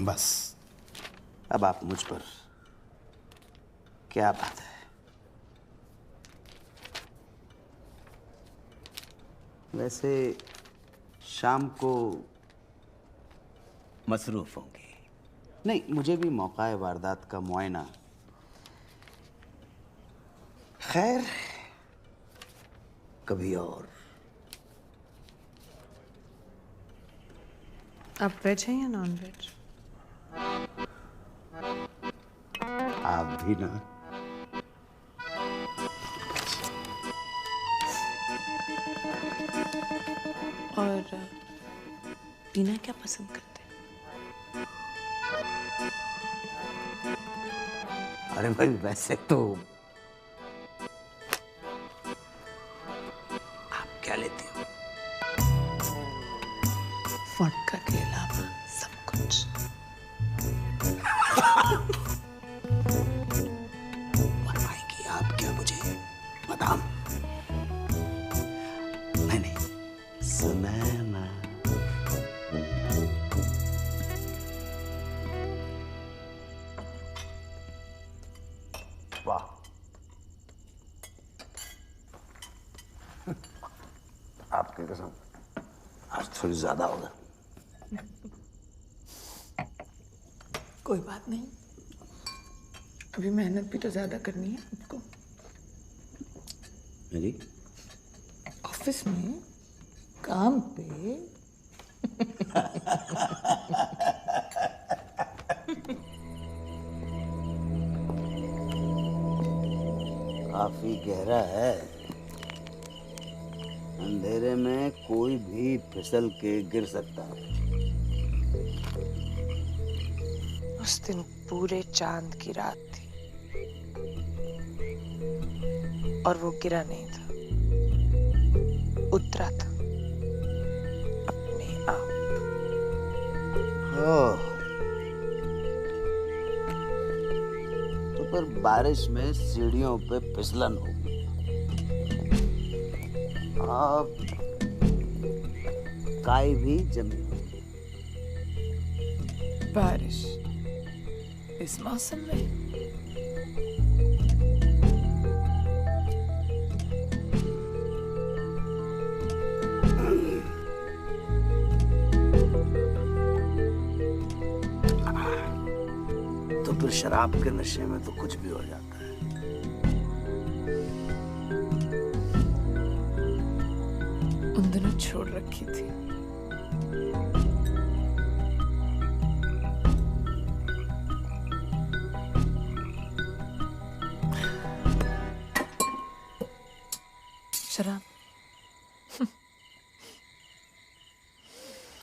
बस अब आप मुझ पर क्या बात है? वैसे शाम को मसरूफ होंगे। नहीं, मुझे भी मौका है वारदात का मुआयना। खैर कभी और। आप वेज हैं या नॉन वेज? आप भी ना। और टीना क्या पसंद करते हैं? अरे भाई वैसे तो आप क्या लेती हो? वोडका के अलावा सब कुछ। बताएंगी आप क्या मुझे बादाम? नहीं, समय ना। वाह, आपकी कसम आज थोड़ी ज्यादा होगा। कोई बात नहीं, अभी मेहनत भी तो ज्यादा करनी है आपको। जी ऑफिस में काम पे काफी गहरा है। अंधेरे में कोई भी फिसल के गिर सकता है। उस दिन पूरे चांद की रात थी और वो गिरा नहीं था, उतरा था अपने आप। ओह, तो पर बारिश में सीढ़ियों पे फिसलन होगी। अब काई भी जमी होगी। बारिश इस मौसम में? तो फिर शराब के नशे में तो कुछ भी हो जाता है। उन दिनों छोड़ रखी थी। शराब।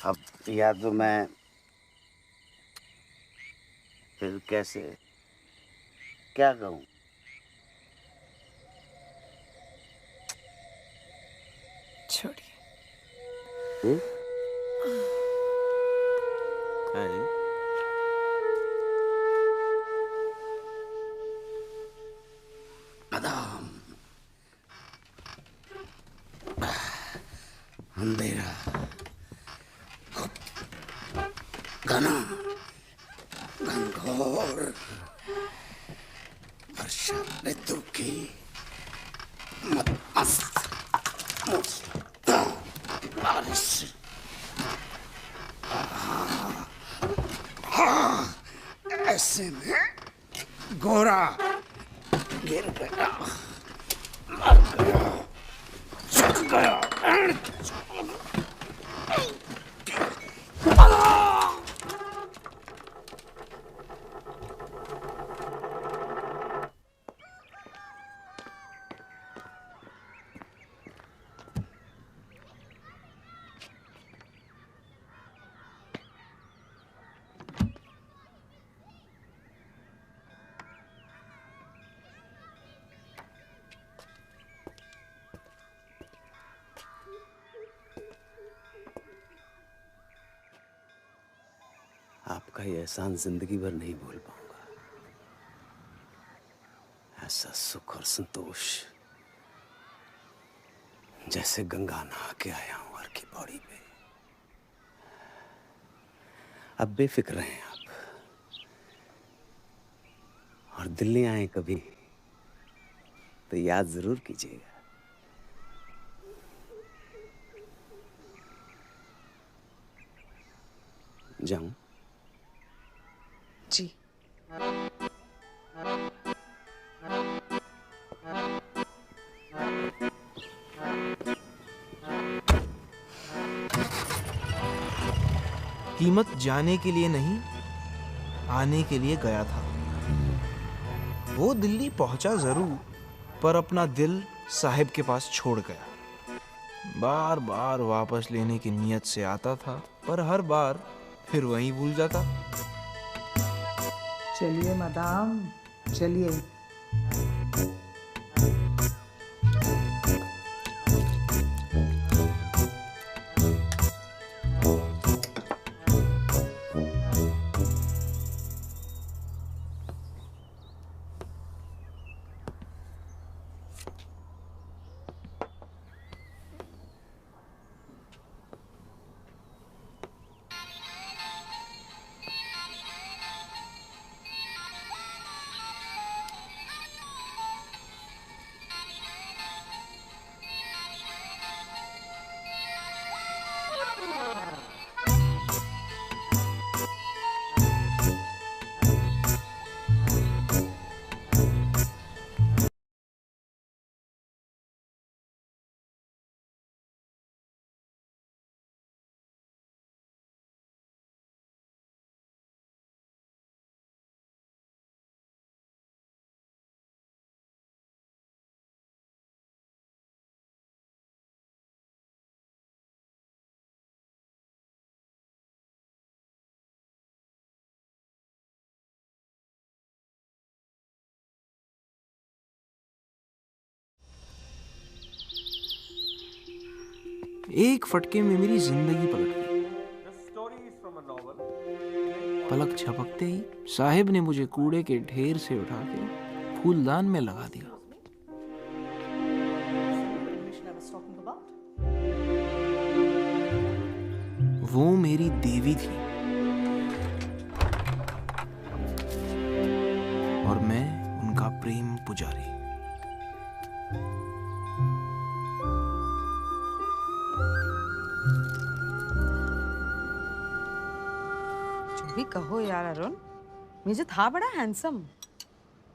अब या तो मैं फिर कैसे क्या कहूँ? छोड़िए। बादाम, अंधेरा, घना, घनघोर, वर्षा ऋतु की मस्त बारिश। ऐसे में गोरा गिर गया, मर गया, झुक गया। आपका ये एहसान जिंदगी भर नहीं भूल पाऊंगा। ऐसा सुख और संतोष जैसे गंगा नहा के आया हूं हर की पौड़ी पे। अब बेफिक्र हैं आप। और दिल्ली आए कभी तो याद जरूर कीजिएगा। जाऊं? जी। कीमत जाने के लिए नहीं, आने के लिए गया था। वो दिल्ली पहुंचा जरूर, पर अपना दिल साहिब के पास छोड़ गया। बार बार वापस लेने की नीयत से आता था, पर हर बार फिर वहीं भूल जाता। चलिए मैडम, चलिए। एक फटके में मेरी जिंदगी पलट गई। पलक झपकते ही साहिब ने मुझे कूड़े के ढेर से उठा के फूलदान में लगा दिया। वो मेरी देवी थी और मैं उनका प्रेम पुजारी। भी कहो यार अरुण, मुझे था बड़ा handsome,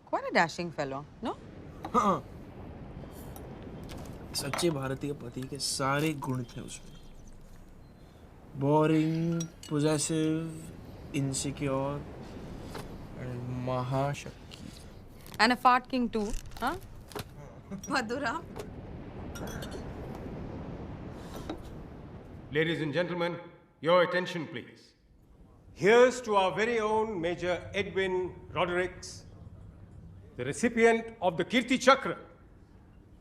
quite a dashing fellow, no? हाँ, सच्चे भारतीय पति के सारे गुण थे उसमें। बोरिंग, पोजेसिव, इनसिक्योर एंड महाशक्ति। And a fat king to, हाँ? मधुरा। Ladies and gentlemen, your attention please. Here's to our very own Major Edwin Rodericks, the recipient of the Kirti Chakra.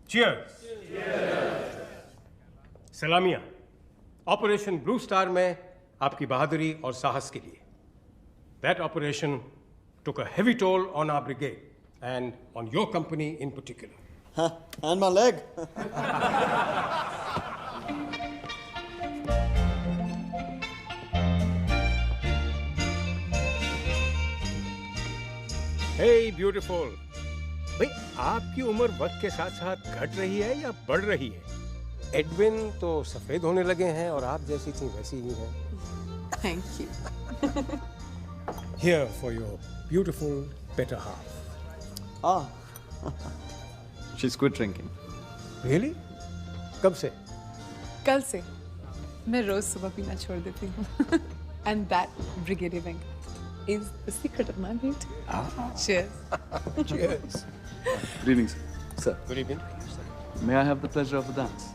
Cheers. Cheers. Salamia. Operation Blue Star में आपकी बहादुरी और साहस के लिए. That operation took a heavy toll on our brigade and on your company in particular. And my leg. Hey beautiful. भाई आपकी उम्र वक्त के साथ साथ घट रही है या बढ़ रही है? एडविन तो सफेद होने लगे हैं और आप जैसी थी वैसी ही हैं। Thank you. Here for your beautiful better half. Ah. She's quit drinking. Really? कब से? कल से मैं रोज सुबह पीना छोड़ देती हूँ। And that brigadier Venk is the secret of my beauty. Cheers. Cheers. Good evening, sir. Good evening. May I have the pleasure of a dance?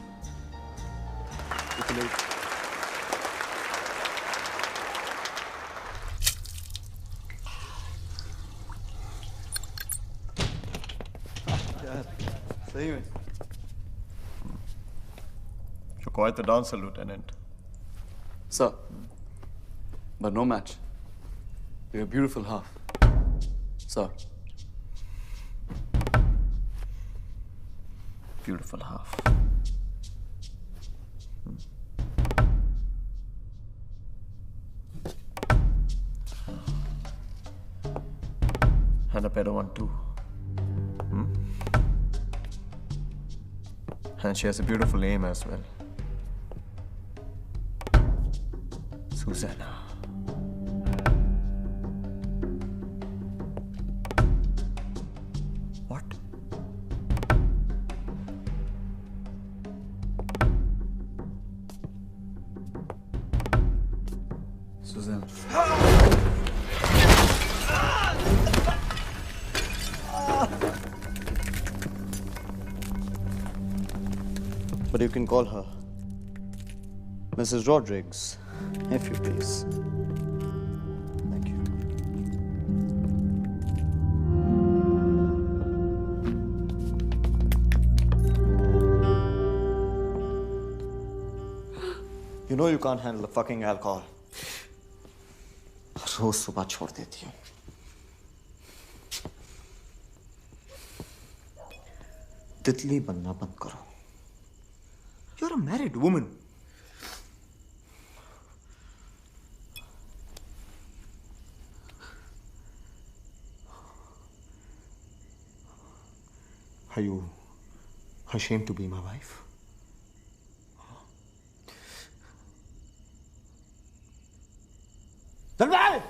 सही में. You're quite the dancer, Lieutenant. Sir, but no match. You're a beautiful half. Sir. Beautiful half. And a better one too. And she has a beautiful name as well. Susanna. What? Susanna. But you can call her Mrs. Rodriguez, if you please. Thank you. You know you can't handle the fucking alcohol. रोज सुबह छोड़ देती हूँ. तितली बनना बंद करो. You're a married woman. Are you ashamed to be my wife? Dalwal!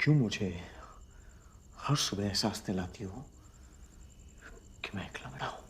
क्यों मुझे हर सुबह एहसास दिलाती हो कि मैं एक लंगड़ा हूं?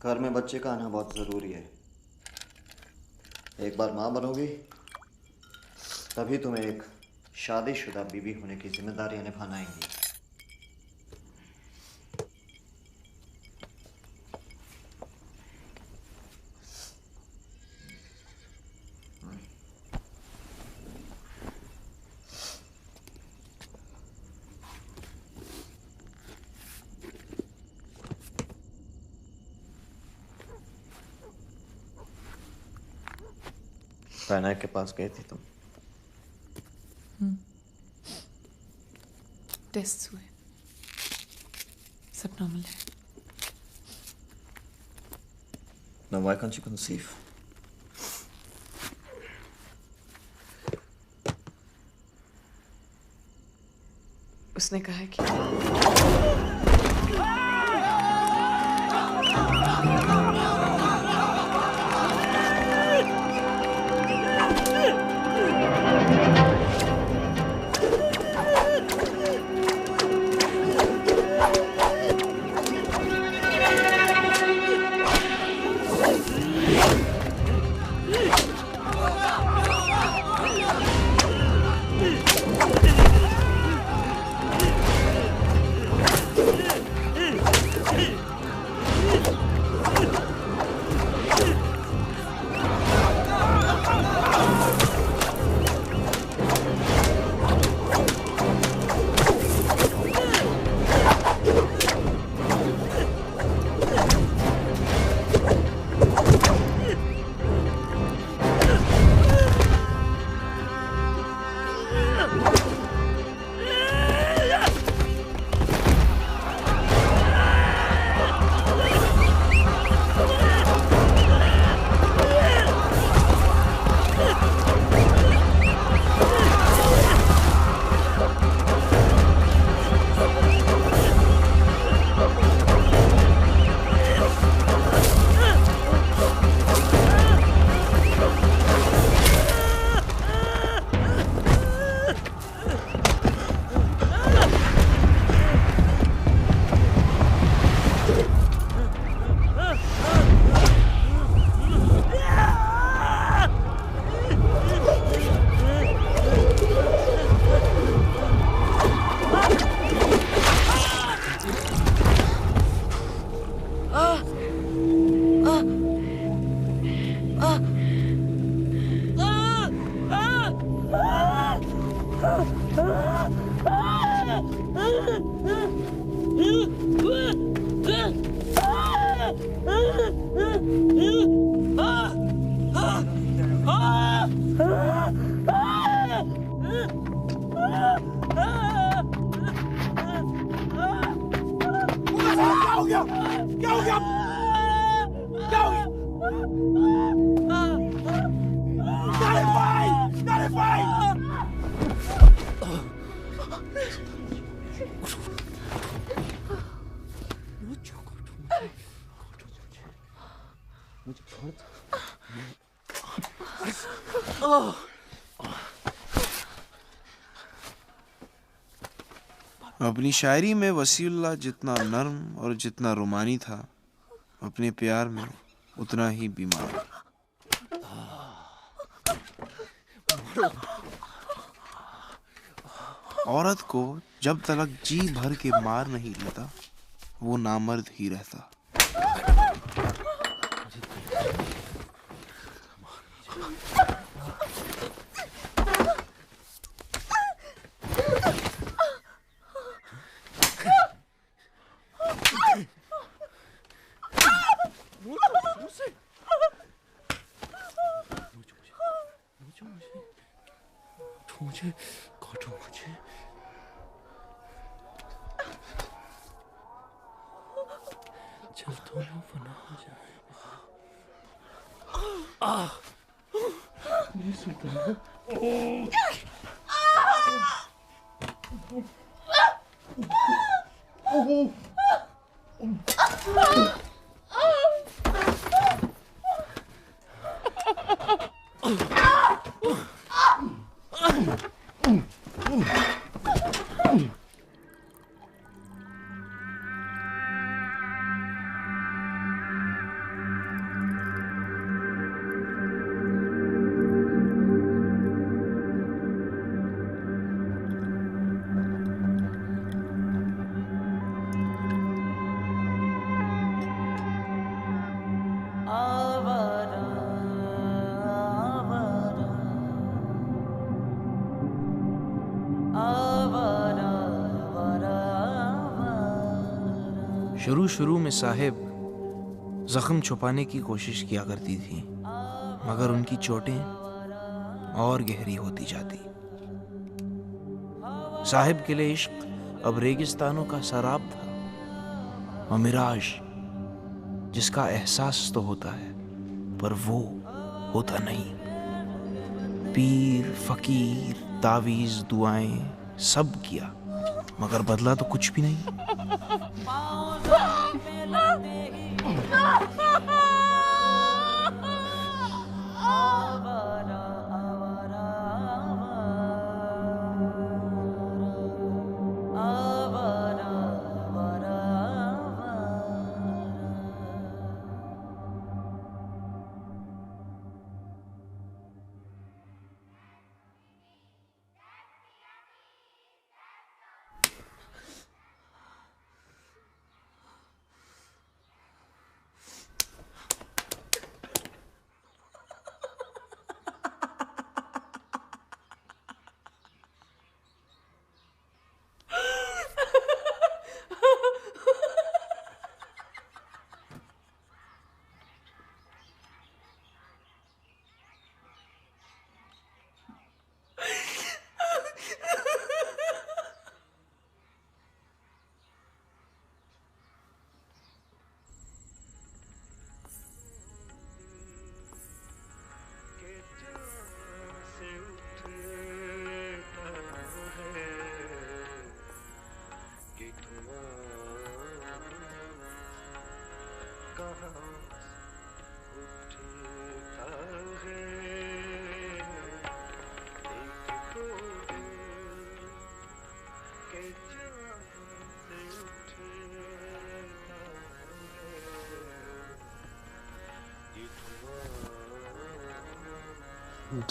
घर में बच्चे का आना बहुत जरूरी है. एक बार माँ बनोगी तभी तुम्हें एक शादीशुदा बीवी होने की जिम्मेदारियां निभाना आएंगी. पैनाक के पास गए थे तुम? टेस्ट हुए, सब नॉर्मल है. Now why can't you conceive? उसने कहा कि अपनी शायरी में वसीउल्लाह जितना नर्म और जितना रोमानी था, अपने प्यार में उतना ही बीमार। औरत को जब तक जी भर के मार नहीं लेता, वो नामर्द ही रहता। मुझे काटो मुझे। चल दोनों फना हो जाए। नहीं सुनता। शुरू में साहिब जख्म छुपाने की कोशिश किया करती थी, मगर उनकी चोटें और गहरी होती जाती। साहिब के लिए इश्क अब रेगिस्तानों का सराब था और मिराज जिसका एहसास तो होता है पर वो होता नहीं। पीर, फकीर, तावीज, दुआएं सब किया, मगर बदला तो कुछ भी नहीं।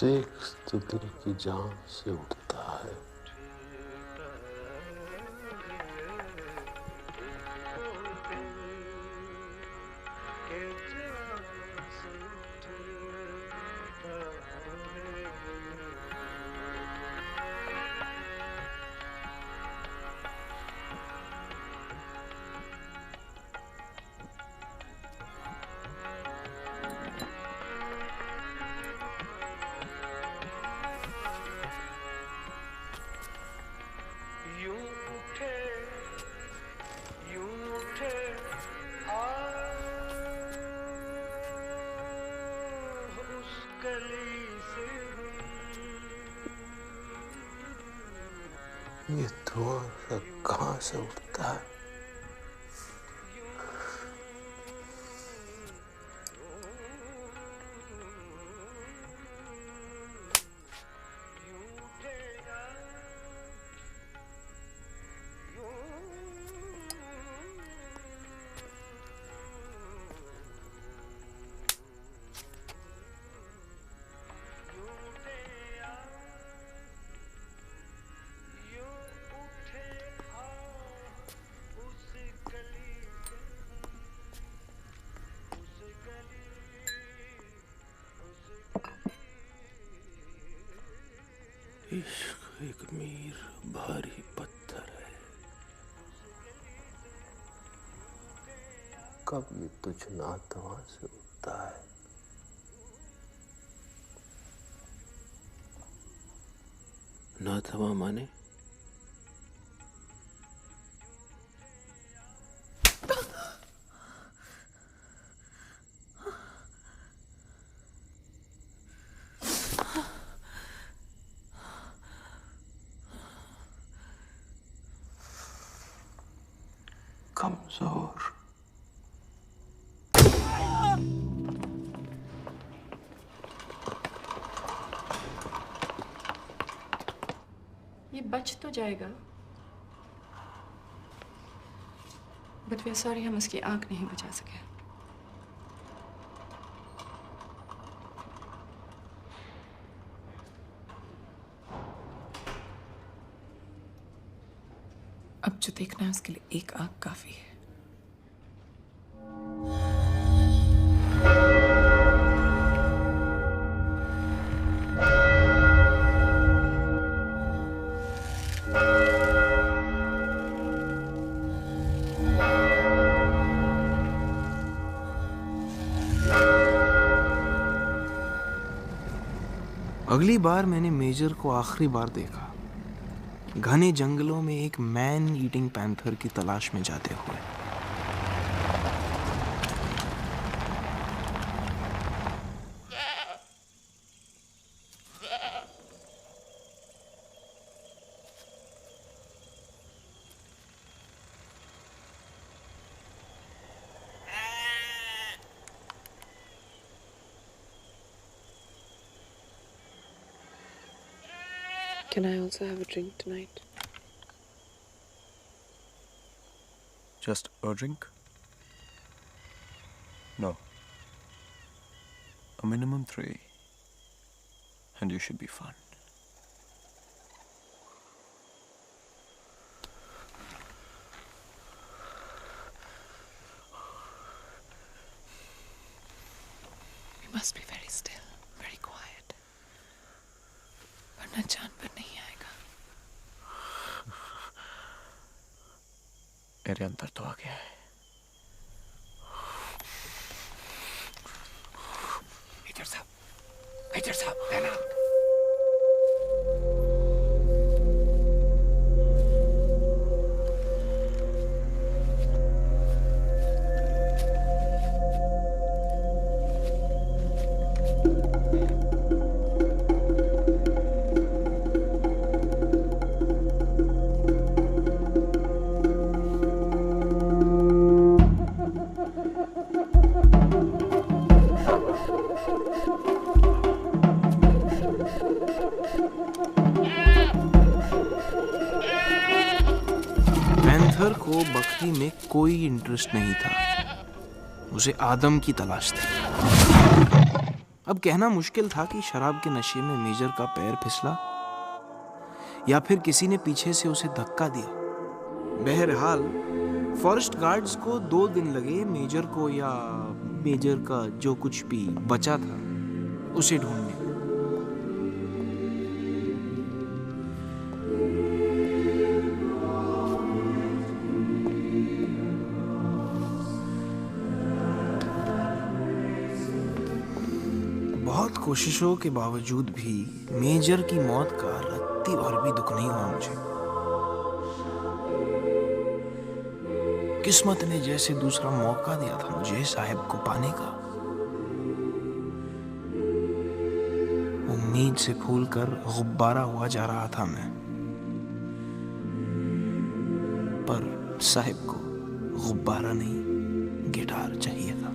देख तो दिल की जान से उठता है। ये धुआं सब कहाँ से उठता है? इश्क एक मीर भारी पत्थर है, कब ये तुझ नातवा से उठता है? नातवा माने? कमजोर। ये बच तो जाएगा, बट वी आर सॉरी हम उसकी आंख नहीं बचा सके। अब जो देखना है उसके लिए एक आंख काफी है। अगली बार मैंने मेजर को आखिरी बार देखा घने जंगलों में एक मैन ईटिंग पैंथर की तलाश में जाते हुए। Can I also have a drink tonight? Just a drink? No. A minimum 3. And you should be fine. We must be very still, very quiet. वरना जानवर नहीं आएगा। मेरे अंदर तो आ गया है। मेजर साहब, ध्यान। पैंथर को बकरी में कोई इंटरेस्ट नहीं था, उसे आदम की तलाश थी। अब कहना मुश्किल था कि शराब के नशे में मेजर का पैर फिसला या फिर किसी ने पीछे से उसे धक्का दिया। बहरहाल फॉरेस्ट गार्ड्स को 2 दिन लगे मेजर को या मेजर का जो कुछ भी बचा था उसे ढूंढने। बहुत कोशिशों के बावजूद भी मेजर की मौत का रत्ती भर भी दुख नहीं हुआ मुझे। किस्मत ने जैसे दूसरा मौका दिया था मुझे साहिब को पाने का। उम्मीद से फूल कर गुब्बारा हुआ जा रहा था मैं। पर साहिब को गुब्बारा नहीं, गिटार चाहिए था।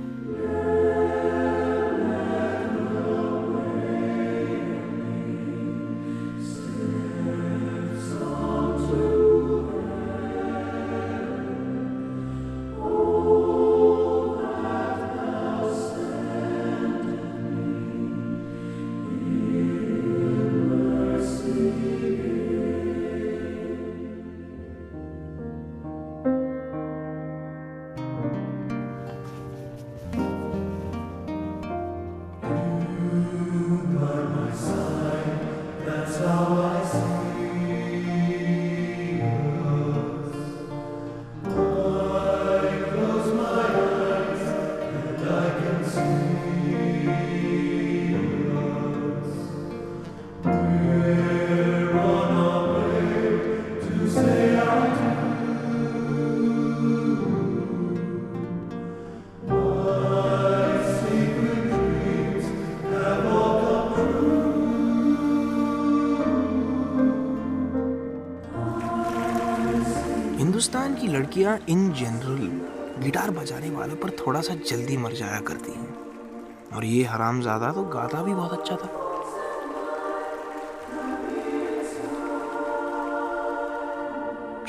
हिंदुस्तान की लड़कियां इन जनरल गिटार बजाने वालों पर थोड़ा सा जल्दी मर जाया करती हैं, और ये हरामजादा तो गाता भी बहुत अच्छा था।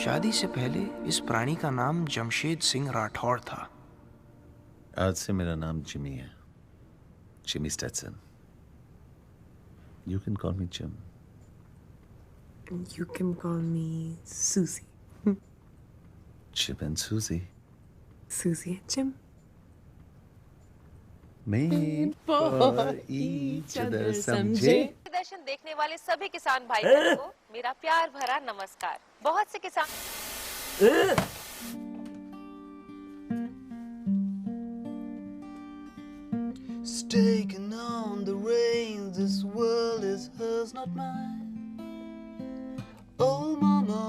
शादी से पहले इस प्राणी का नाम जमशेद सिंह राठौड़ था। आज से मेरा नाम जिमी है, Jimmy Stetson. You can call me Jim. You can call me Susie. Jim and Susie. Susie and Jim. Made for each other, समझे? दर्शन देखने वाले सभी किसान भाई बहनों को मेरा प्यार भरा नमस्कार। बहुत से किसान Taking on the reins, this world is hers, not mine. Oh mama,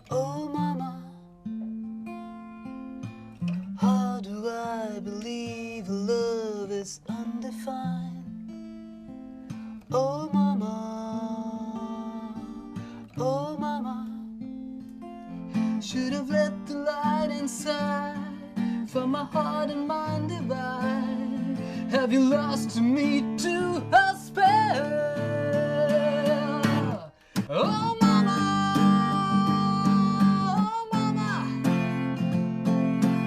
oh mama, how do I believe love is undefined? Oh mama, oh mama, should have let the light inside for my heart and mind divide. Have you lost me to her spell? Oh mama, oh mama,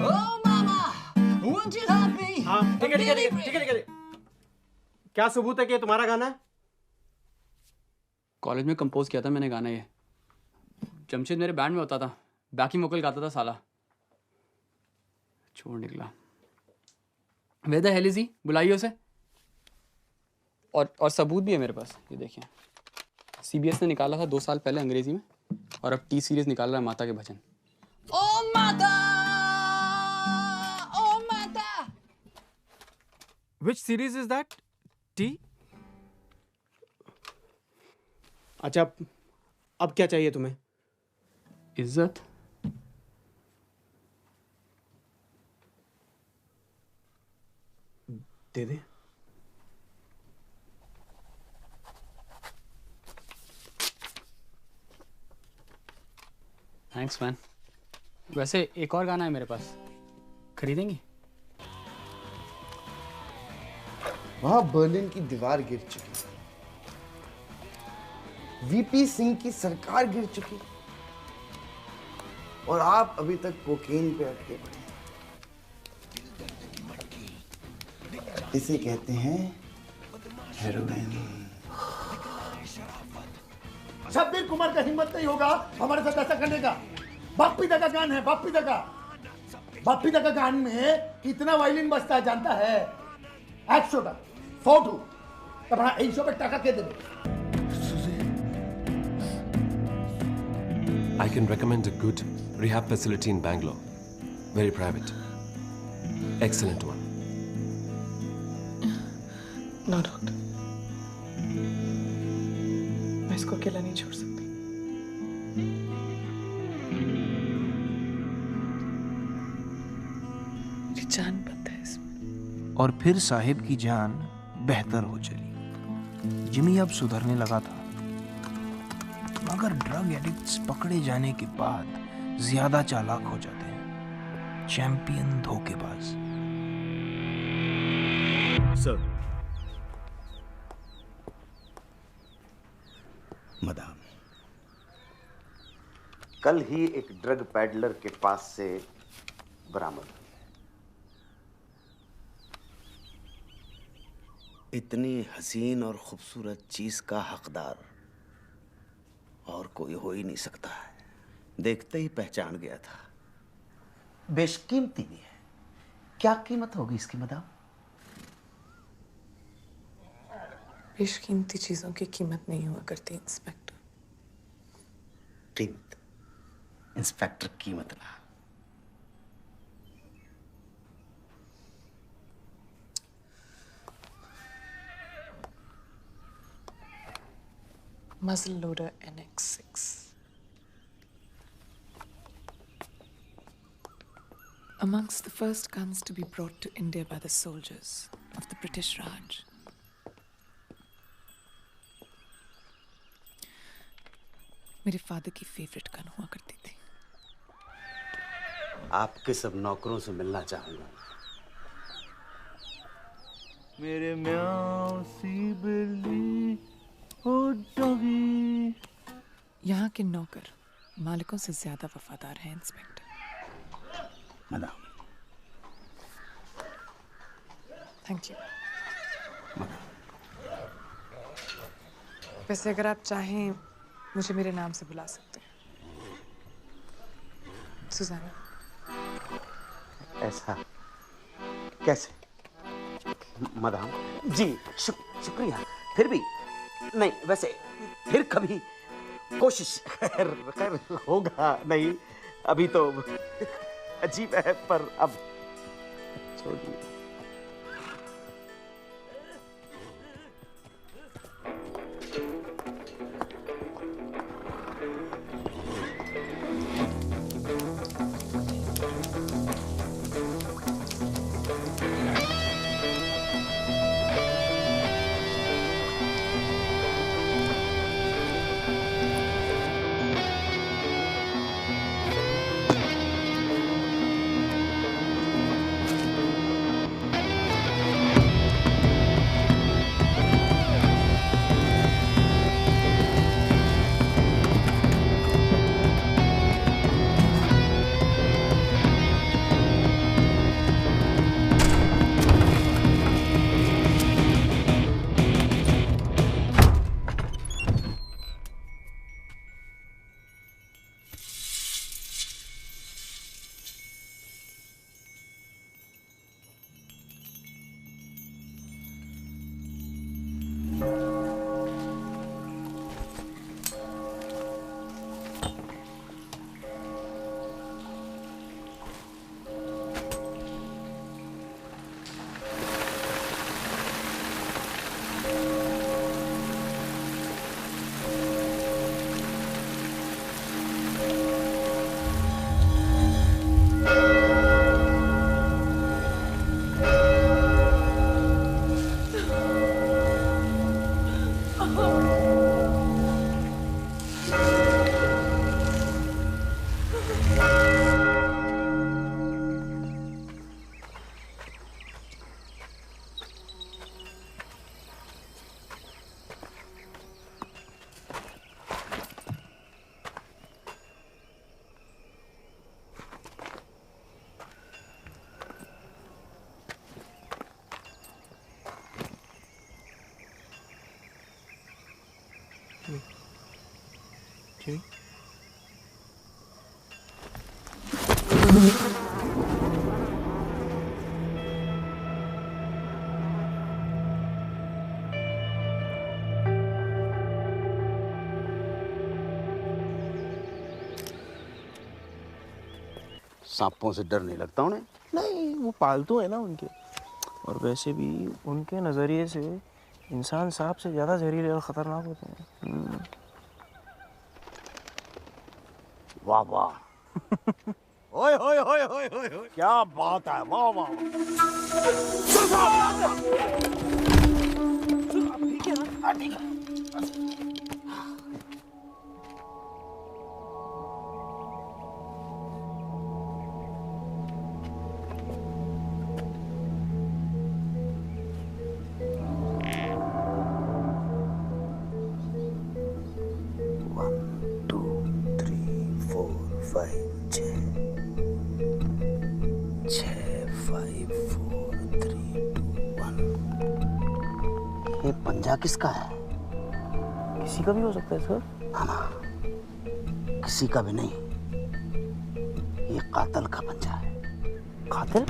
oh mama, won't you help me? हाँ ठीक है। क्या सबूत है कि ये तुम्हारा गाना है? कॉलेज में कंपोज किया था मैंने गाना ये। जमशेद मेरे बैंड में होता था, बैकिंग वोकल गाता था साला। छोड़ निकला। Where the hell is he? बुलाइए उसे। और सबूत भी है मेरे पास, ये देखिए। CBS ने निकाला था 2 साल पहले अंग्रेजी में, और अब T सीरीज निकाल रहा है माता के भजन। Oh mata, oh mata. Which series is that? T? अच्छा, अब क्या चाहिए तुम्हें? इज्जत। दे दे। Thanks man. वैसे एक और गाना है मेरे पास, खरीदेंगे? वहां बर्लिन की दीवार गिर चुकी, वीपी सिंह की सरकार गिर चुकी, और आप अभी तक कोकेन पे अटके पड़े। इसे कहते हैं हेरोइन। शब्बीर कुमार का हिम्मत नहीं होगा हमारे साथ ऐसा करने का। बाप्पीदा का गान है, बाप्पीदा का गान में कितना वायलिन बजता है जानता है? 100 का 100 टू तब हाँ 100 पे टाका के देवे। I can recommend a good rehab facility in Bangalore. Very private. Excellent one. No, doctor. मैं इसको अकेला नहीं छोड़ सकती। मेरी जान बंद है इसमें। और फिर साहिब की जान बेहतर हो चली। जिमी अब सुधरने लगा था, मगर ड्रग एडिक्ट्स पकड़े जाने के बाद ज्यादा चालाक हो जाते हैं, चैंपियन धोखेबाज। सर, मदाम, कल ही एक ड्रग पैडलर के पास से बरामद हुई। इतनी हसीन और खूबसूरत चीज का हकदार और कोई हो ही नहीं सकता है। देखते ही पहचान गया था। बेशकीमती भी है। क्या कीमत होगी इसकी मदाम? बेशकीमती चीजों की कीमत नहीं हुआ करती इंस्पेक्टर। कीमत? इंस्पेक्टर कीमत ना। Muzzle loader NX6. Amongst the first guns to be brought to India by the soldiers of the British Raj. मेरे फादर की फेवरेट गन हुआ करती थी। आपके सब नौकरों से मिलना चाहूंगा। मेरे म्याऊं सी बिल्ली ओ डॉगी। यहाँ के नौकर मालिकों से ज्यादा वफादार हैं इंस्पेक्टर। मदाम। Thank you. वैसे अगर आप चाहें मुझे मेरे नाम से बुला सकते हैं, सुजाना। ऐसा कैसे? मदाम जी शुक्रिया। फिर भी नहीं, वैसे फिर कभी कोशिश खैर होगा नहीं। अभी तो अजीब है, पर अब छोड़िए। जी सांपों से डर नहीं लगता उन्हें? नहीं, वो पालतू है ना उनके। और वैसे भी उनके नज़रिए से इंसान सांप से ज़्यादा जहरीले और ख़तरनाक होते हैं। वाह वाह। ओए होए होए होए होए होए, क्या बात है, वाह वाह। ये पंजा किसका है? किसी का भी हो सकता है सर। हाँ ना, किसी का भी नहीं, ये कातिल का पंजा है। कातिल?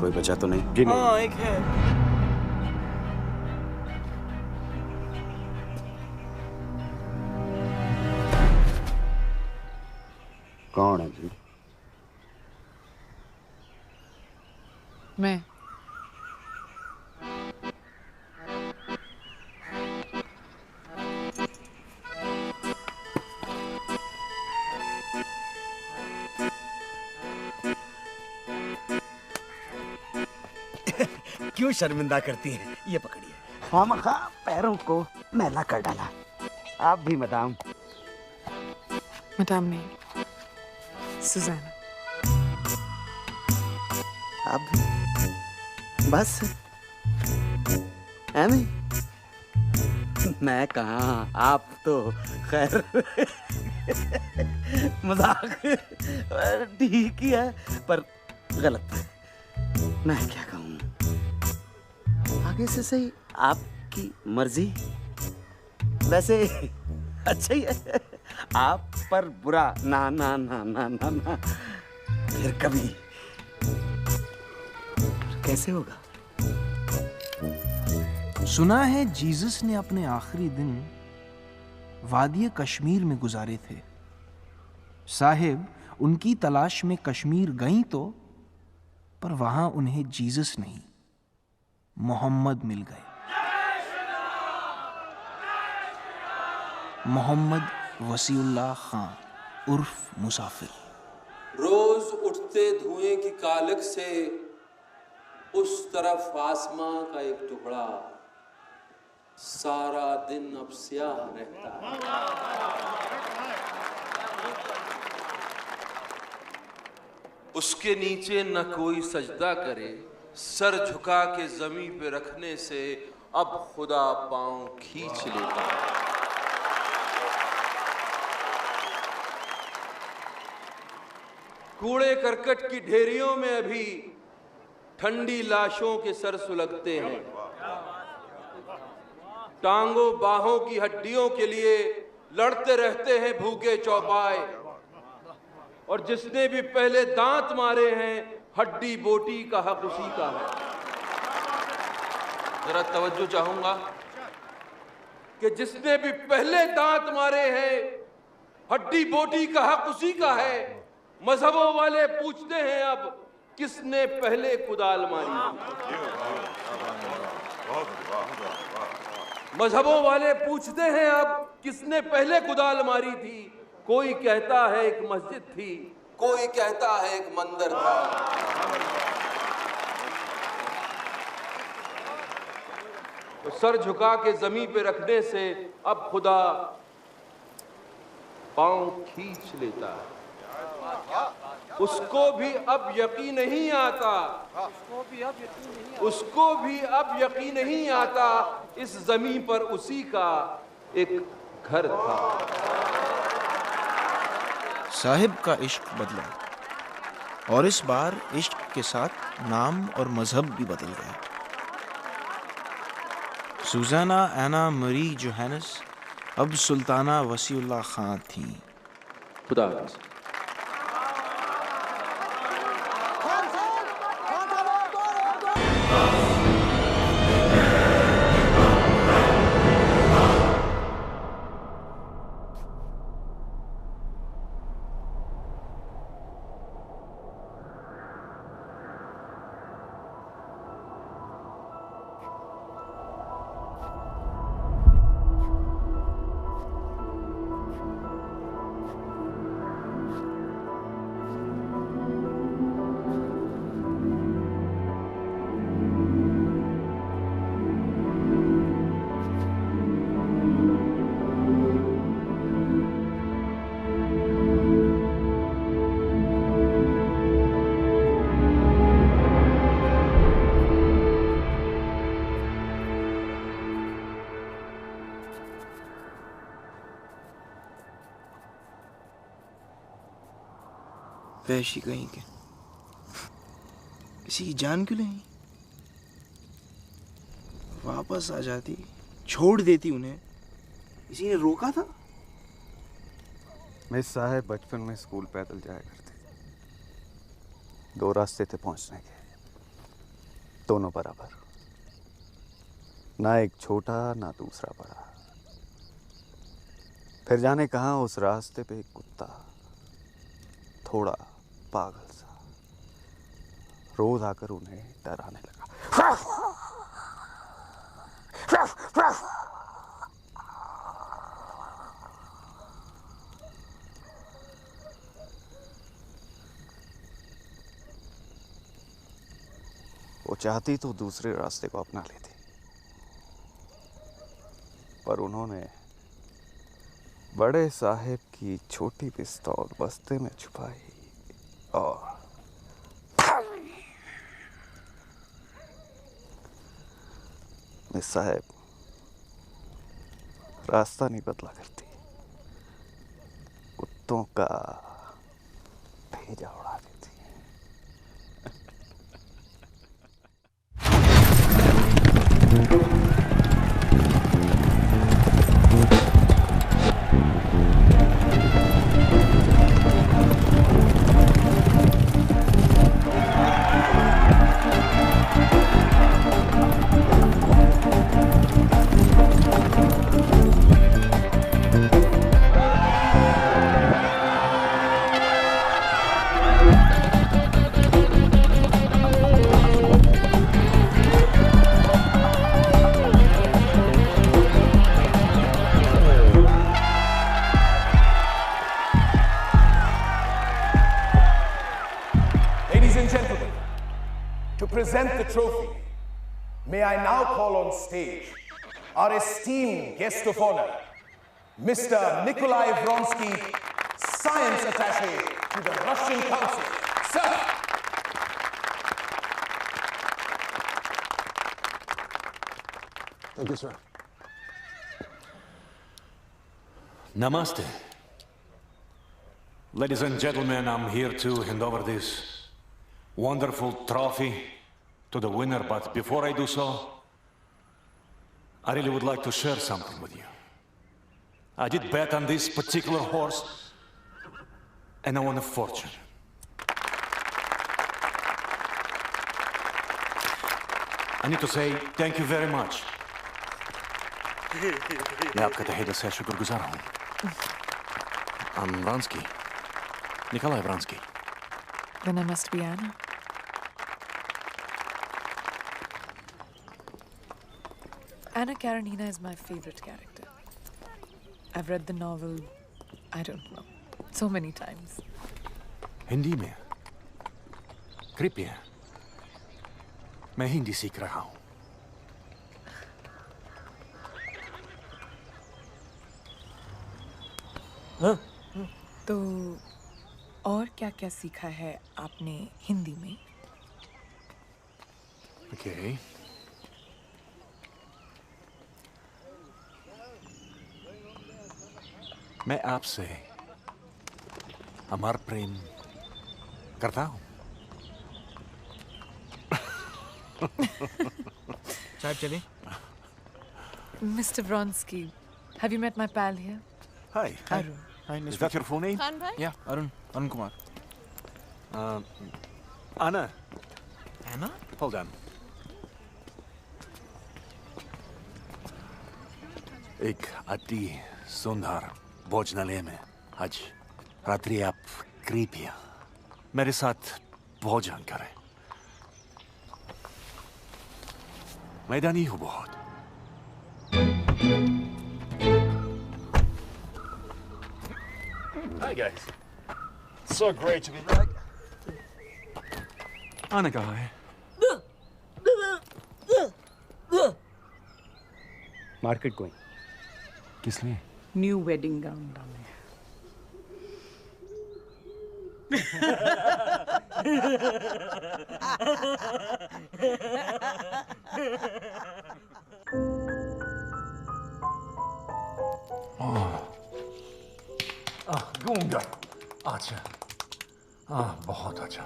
कोई बचा तो नहीं? हाँ, एक है। कौन है जी? मैं। क्यों शर्मिंदा करती हैं? ये पकड़िए। खामखा पैरों को मैला कर डाला। आप भी मैडम। मैडम नहीं, सुजाना। आप भी? बस एमी? मैं कहाँ, आप तो खैर मजाक ठीक ही है, पर गलत है। मैं क्या कहूँ, आगे से सही आपकी मर्जी। वैसे अच्छा ही है, आप पर बुरा ना ना ना ना ना ना फिर कभी कैसे होगा? सुना है जीसस ने अपने आखिरी दिन वादी कश्मीर में गुजारे थे। साहिब उनकी तलाश में कश्मीर गईं तो, पर वहां उन्हें जीसस नहीं, मोहम्मद मिल गए। मोहम्मद वसीउल्लाह खान उर्फ मुसाफिर। रोज उठते धुएं की कालक से उस तरफ आसमां का एक टुकड़ा सारा दिन अब स्याह रहता है। उसके नीचे न कोई सजदा करे, सर झुका के जमीन पे रखने से अब खुदा पांव खींच लेता है। कूड़े करकट की ढेरियों में अभी ठंडी लाशों के सर सुलगते हैं। टांगों बाहों की हड्डियों के लिए लड़ते रहते हैं भूखे चौपाए, और जिसने भी पहले दांत मारे हैं हड्डी बोटी का हक उसी का है। जरा तवज्जो चाहूंगा कि जिसने भी पहले दांत मारे हैं हड्डी बोटी का हक उसी का है। मजहबों वाले पूछते हैं अब किसने पहले कुदाल मारी। मजहबों वाले पूछते हैं अब किसने पहले कुदाल मारी थी। कोई कहता है एक मस्जिद थी, कोई कहता है एक मंदिर था। तो सर झुका के जमीन पे रखने से अब खुदा पांव खींच लेता है। उसको भी अब यकीन नहीं आता, उसको भी अब यकीन नहीं आता इस जमीन पर उसी का एक घर था। साहिब का इश्क बदला, और इस बार इश्क के साथ नाम और मजहब भी बदल गए। सुजाना एना मरी जोहानस अब सुल्ताना वसीउल्लाह खान थी। खुदा हाफिज़। वैशी कहीं के, किसी की जान क्यों नहीं? वापस आ जाती, छोड़ देती उन्हें, किसी ने रोका था? मिस साहब बचपन में स्कूल पैदल जाया करते थे। 2 रास्ते थे पहुंचने के, दोनों बराबर, ना एक छोटा ना दूसरा बड़ा। फिर जाने कहां उस रास्ते पे एक कुत्ता, थोड़ा पागल सा, रोज आकर उन्हें डराने लगा। वो चाहती तो दूसरे रास्ते को अपना लेती, पर उन्होंने बड़े साहब की छोटी पिस्तौल बस्ते में छुपाई और मिस साहब रास्ता नहीं बदला करती, कुत्तों का भेजा उड़ा देती। Present the trophy. May I now call on stage our esteemed guest of honor, Mr. Nikolai Vronsky, Science Attaché to the Russian Council. Sir! Thank you, sir. Namaste. Ladies and gentlemen, I'm here to hand over this wonderful trophy to the winner, but before I do so, I really would like to share something with you. I did bet on this particular horse, and I won a fortune. I need to say thank you very much. मैं आपका तहे दिल से शुक्रगुजार हूँ। I'm Vronsky, Nikolai Vronsky. Then I must be Anna. Anna Karenina is my favorite character. I've read the novel, I don't know, so many times. Hindi में कृपया मैं हिंदी सीख रहा हूँ। तो और क्या-क्या सीखा है आपने हिंदी में? Okay. मैं आपसे अमर प्रेम करता हूँ। साहब चलिए। Mr. Vronsky, have you met my pal here? Hi. Arun. Hi, Is that your full name? Khan bhai? Yeah, Arun Kumar. Anna. Anna? Hold on. एक अति सुंदर भोजनालय में आज रात्रि आप कृपया मेरे साथ भोजन करें। मैदानी हूँ बहुत। Hi guys. So great to be back. आने कहाँ है? Market going. किस लिए? न्यू वेडिंग गाउन डालने। गूंगा। अच्छा। चाचा।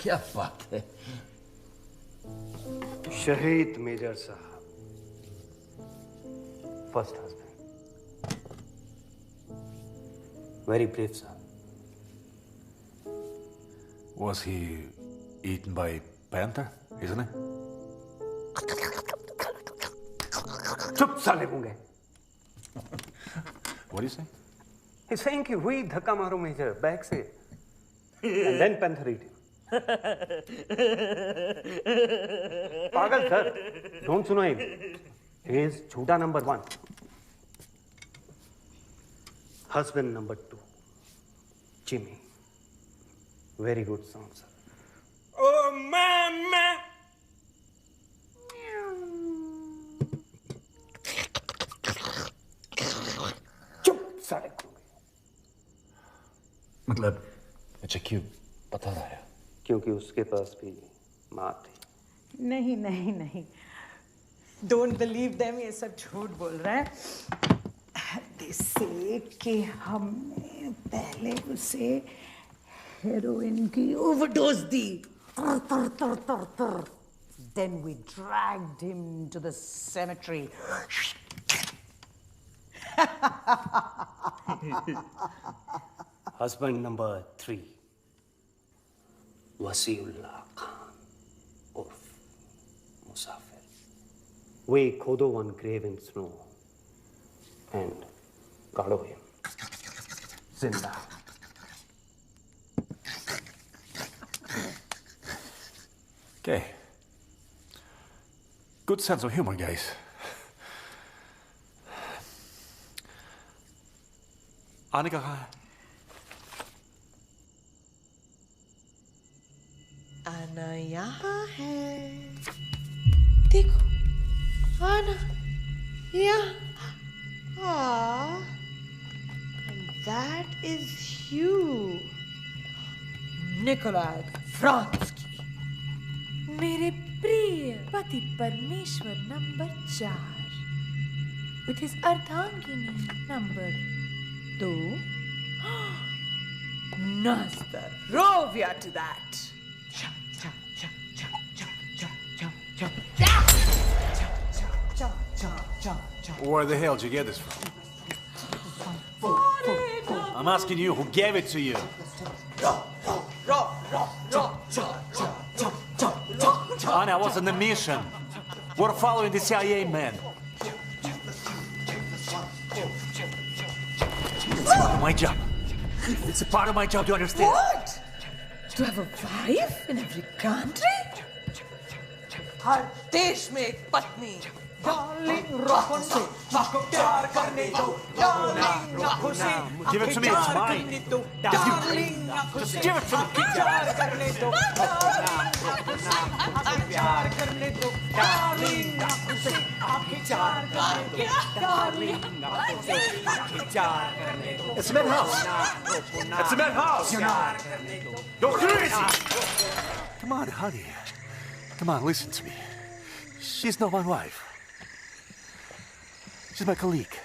क्या बात है। शहीद मेजर साहब, first husband, very brave son. Was he eaten by panther, isn't he? चुप साले होंगे। What do you say? He's saying कि वही धक्का मारो मेजर बैक से, and then panther eat him. पागल सर, don't सुनो him. He is झूठा number 1. Husband number 2, Jimmy. Very good song, sir. Oh, mama! चुप साले। मतलब अच्छा क्यों बता रहा है? क्योंकि उसके पास भी माँ थी। नहीं नहीं नहीं, डोंट बिलीव देम, ये सब झूठ बोल रहे हैं। They say कि हमने पहले उसे हेरोइन की overdose the. Then we dragged him to the cemetery. Husband number 3, Wasiullah Khan, urf Musafir. We खोदो one grave in snow and गाड़ो him जिंदा। Okay. Good sense of humor, guys. Annika कहाँ है? आना यहाँ है, देखो आना यहाँ। And that is you, Nikolai Vronsky, मेरे प्रिय पति परमेश्वर नंबर 4, with his अर्धांगिनी नंबर 2. Nastarovia to that. Where the hell did you get this from? I'm asking you, who gave it to you? Anna, I was on a mission. We're following the CIA man. It's part of my job. It's a part of my job, do you understand? What? To have a wife in every country? हर देश में एक पत्नी। Darling रॉकों से आपको प्यार करने दो, darling आँखों से Give it to me, it's mine. Darling आँखों से Give it to me. प्यार करने दो, प्यार करने दो, डार्लिंग आँखों से आँखें चार करने दो, डार्लिंग आँखों से आँखें चार करने दो। It's a madhouse. It's a madhouse. You're crazy. Come on, honey. Come on, listen to me. She's not my wife. She's my colleague.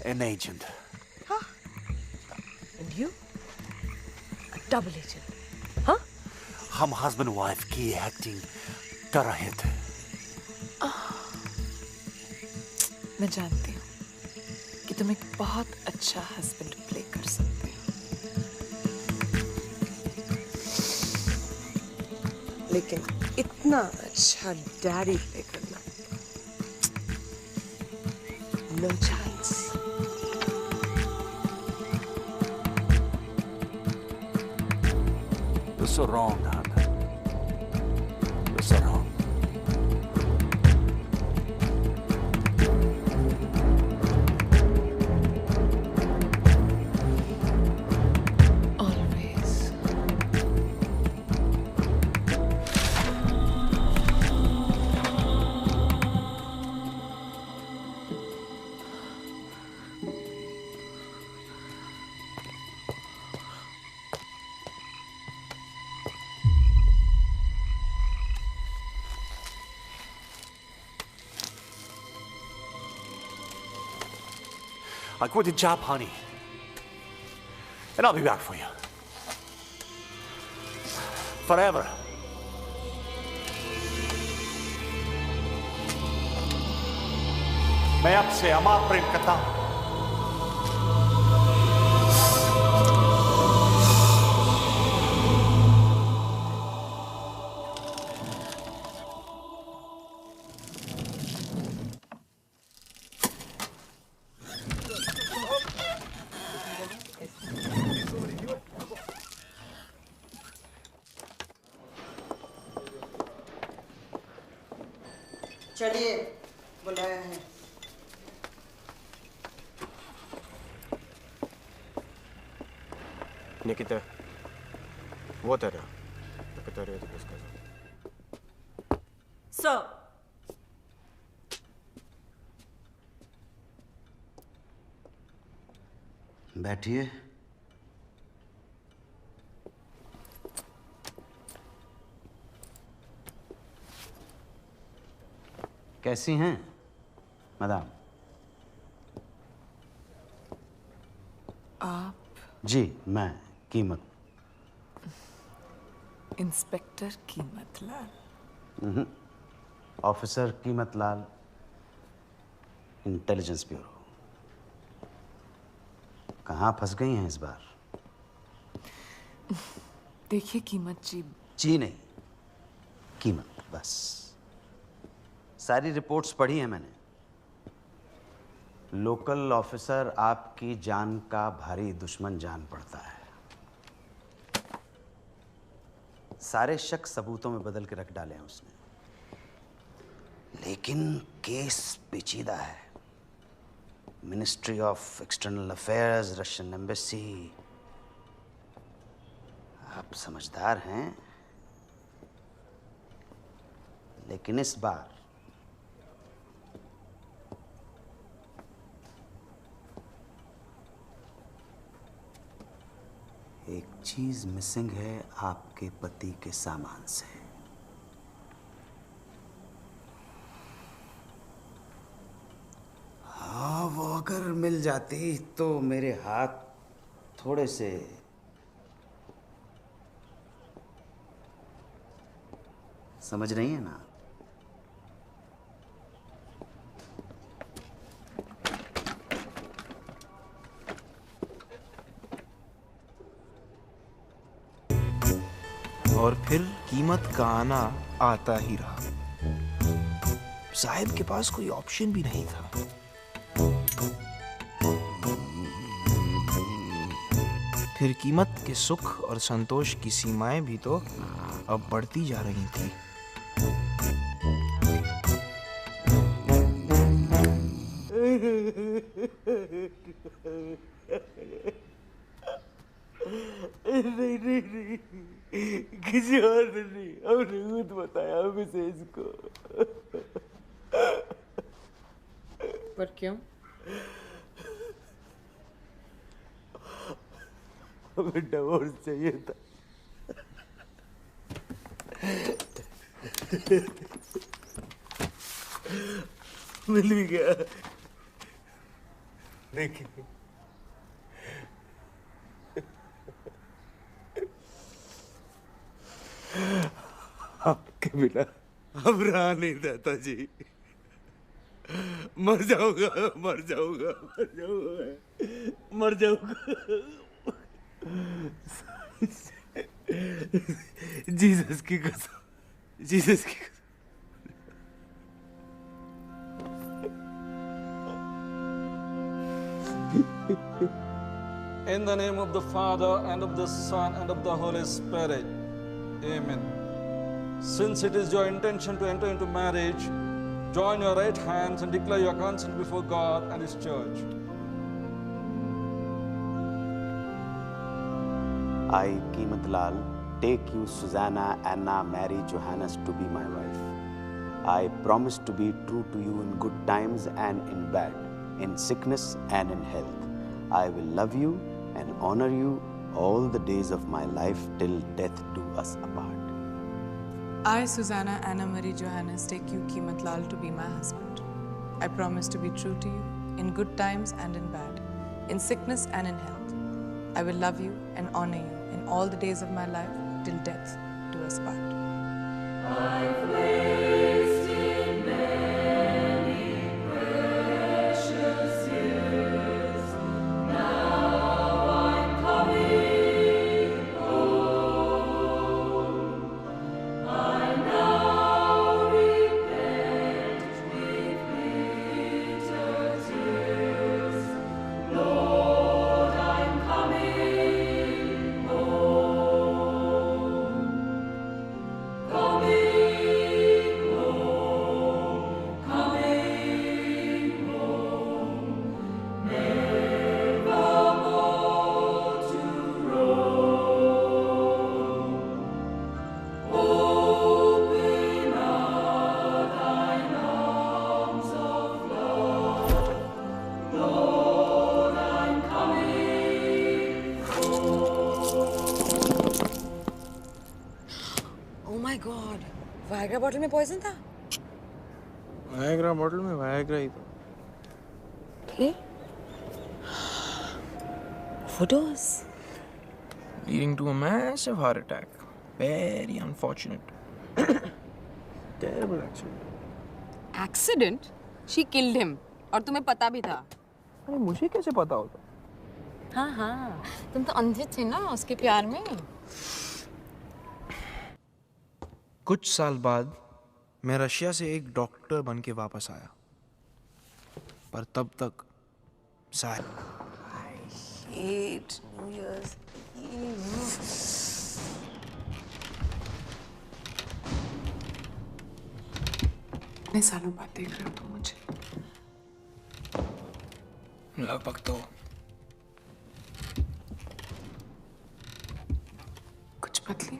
An agent. Huh? And you? A double agent. Huh? हम husband wife की acting कर रहे थे. मैं जानती हूँ कि तुम एक बहुत अच्छा हस्बैंड प्ले कर सकते हो। लेकिन इतना अच्छा डैडी प्ले करना, no chance. You're so wrong, Nanda. You're so wrong. Always. I quit the job, honey. And I'll be back for you. forever. मैं आपसे अमाप प्रेम करता हूं। चलिए बुलाया है। Nikita, вот это, который я тебе сказал. Sir. बैठिए। कैसी हैं मैडम? आप जी मैं कीमत। इंस्पेक्टर कीमत लाल। ऑफिसर कीमत लाल, इंटेलिजेंस ब्यूरो। कहाँ फंस गई हैं इस बार? देखिए कीमत जी। जी नहीं, कीमत बस। सारी रिपोर्ट्स पढ़ी हैं मैंने। लोकल ऑफिसर आपकी जान का भारी दुश्मन जान पड़ता है। सारे शक सबूतों में बदल के रख डाले हैं उसने, लेकिन केस पेचीदा है। Ministry of external affairs, Russian embassy. आप समझदार हैं, लेकिन इस बार एक चीज मिसिंग है आपके पति के सामान से। हाँ, वो अगर मिल जाती तो मेरे हाथ थोड़े से समझ रही है ना? और फिर कीमत का आना आता ही रहा। साहिब के पास कोई ऑप्शन भी नहीं था। फिर कीमत के सुख और संतोष की सीमाएं भी तो अब बढ़ती जा रही थी। नहीं, किसी और ने नहीं, हमने खुद बताया हमें इसको। पर क्यों? हमें डिवोर्स चाहिए था। मिल भी गया, लेकिन आपके बिना अब रहा नहीं जाता जी। मर जाऊंगा, मर जाऊंगा, मर जाऊंगा, मर जाऊंगा। जीसस की कसम, जीसस की कसम। In the name of the Father, and of the Son, and of the Holy Spirit. Amen. Since it is your intention to enter into marriage, join your right hands and declare your consent before God and His church. I, Keemat Lal, take you, Susanna Anna Mary Johannes, to be my wife. I promise to be true to you in good times and in bad, in sickness and in health. I will love you and honor you all the days of my life till death do us apart. I, Susanna Anna Marie Johannes, take you, Keemat Lal, to be my husband. I promise to be true to you in good times and in bad, in sickness and in health. I will love you and honor you in all the days of my life till death do us back. I've wasted many precious years. Now I'm coming home. I now repent with bitter tears. Lord, I'm coming home. Coming home, coming home, never more to roam. Open are thine arms of love, Lord, I'm coming home. Oh my God, Viagra bottle में poison था? Viagra bottle में Viagra ही था। Okay. Overdose. Leading to a massive heart attack. Very unfortunate. Terrible accident. Accident? She killed him. और तुम्हें पता भी था? अरे मुझे कैसे पता होता? हाँ हाँ, तुम तो अंधे थे ना उसके प्यार में। कुछ साल बाद मैं रशिया से एक डॉक्टर बन के वापस आया, पर तब तक Sahib Hate New Year's Eve. कितने सालों बाद देख रहे हो तुम मुझे? लगभग तो कुछ बदली?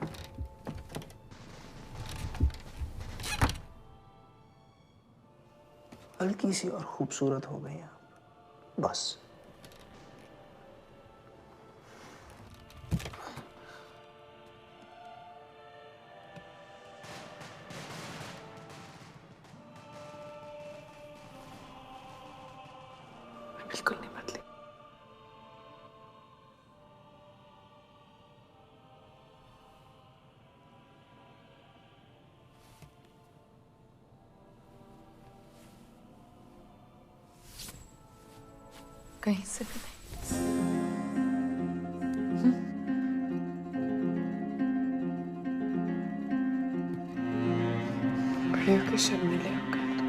हल्की सी और खूबसूरत हो गई आप, बस। बिल्कुल नहीं बदली। कहीं से भी नहीं। बड़े होके शर्मीले हो गए तुम।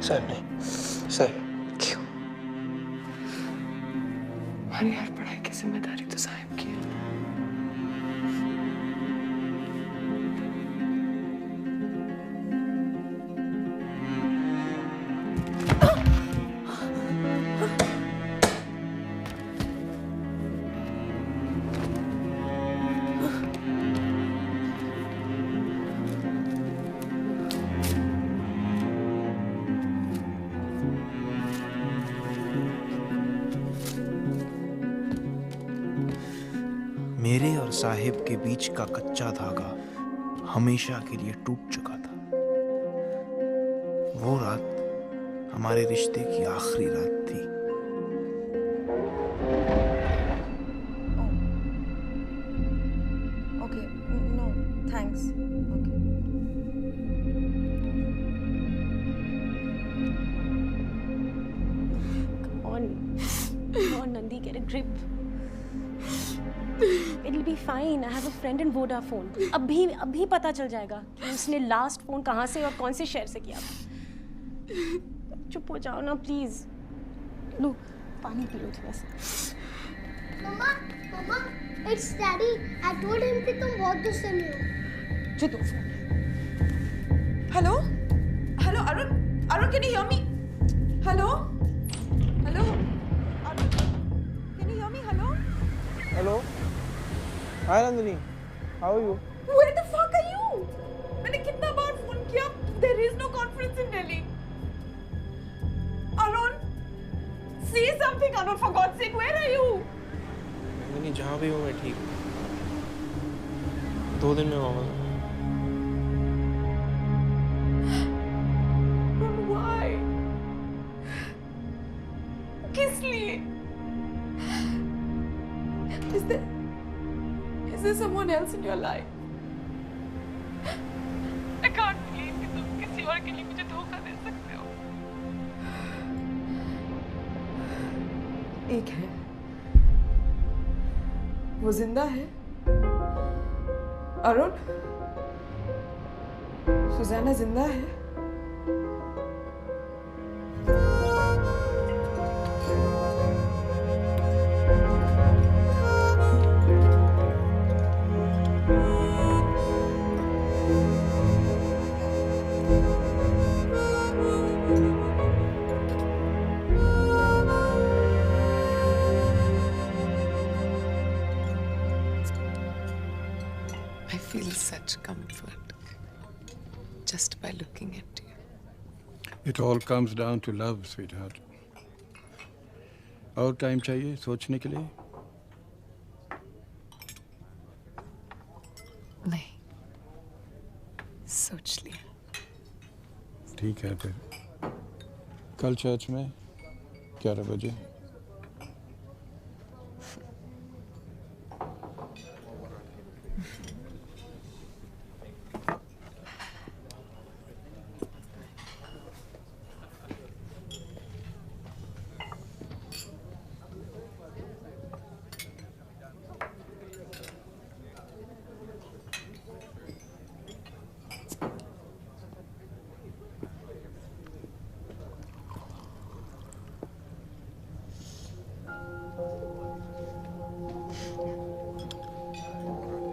साहब नहीं, साहब। क्यों? हमारी हर पढ़ाई की जिम्मेदारी तो साहिब की है। मेरे और साहिब के बीच का कच्चा धागा हमेशा के लिए टूट चुका था। वो रात हमारे रिश्ते की आखिरी रात थी। Okay, no, thanks. Okay. Come on, Nandi, get a grip. It'll be fine. I have a friend in Vodafone. अभी पता चल जाएगा कि उसने लास्ट फोन कहाँ से और कौन से शहर से किया था। चुप हो जाओ ना प्लीज। लो पानी पी लो थोड़ा सा। मम्मा, it's Daddy. I told him कि तुम बहुत गुस्से में हो। जो दो phone. Hello, hello, Arun, can you hear me? Hello, hello, Arun, can you hear me? Hello. Hello. Hi Nandini. How are you? Where the fuck are you? मैंने कितना बार फोन किया? There is no conference in Delhi. Arun, say something, Arun, for God's sake. Where are you? Nandini जहाँ भी हूँ मैं ठीक हूँ। 2 दिन में वापस आऊँगा। Why? Is there someone else in your life? I can't believe कि तुम किसी और के लिए मुझे धोखा दे सकते हो। एक है, वो जिंदा है। अरुण, सुज़ैना जिंदा है। I feel such comfort just by looking at you. It all comes down to love, sweetheart. और टाइम चाहिए सोचने के लिए? नहीं, सोच लिया। ठीक है फिर। कल चर्च में 11 बजे।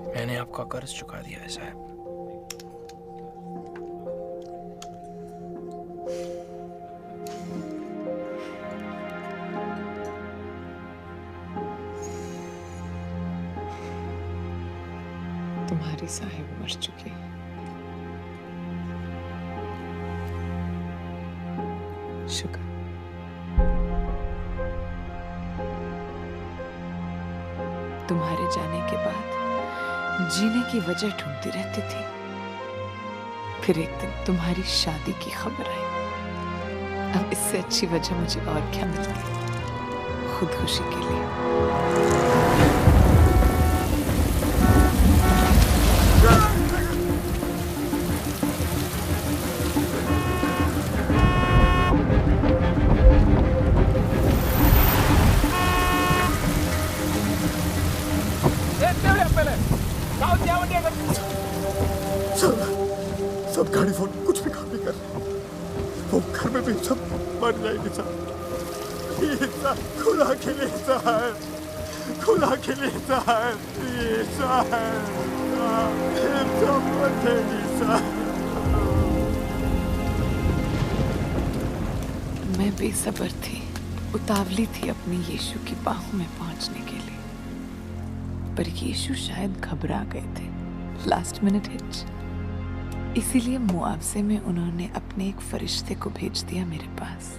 मैंने आपका कर्ज चुका दिया है साहब। तुम्हारी साहिब मर चुकी है। शुक्र। तुम्हारे जाने के बाद जीने की वजह ढूंढती रहती थी। फिर एक दिन तुम्हारी शादी की खबर आई। अब इससे अच्छी वजह मुझे और क्या मिलती खुदकुशी के लिए। सब गाड़ी फोन कुछ भी काम नहीं कर वो घर में भी सब मर जाएंगे साहब। खुदा के लिए साहब, खुदा के लिए साहब, सब मर जाएगी साहब। मैं बेसब्र थी, उतावली थी अपने यीशु की बाहों में पहुंचने के लिए, पर यीशु शायद घबरा गए थे। Last minute hitch. इसीलिए मुआवजे में उन्होंने अपने एक फरिश्ते को भेज दिया मेरे पास।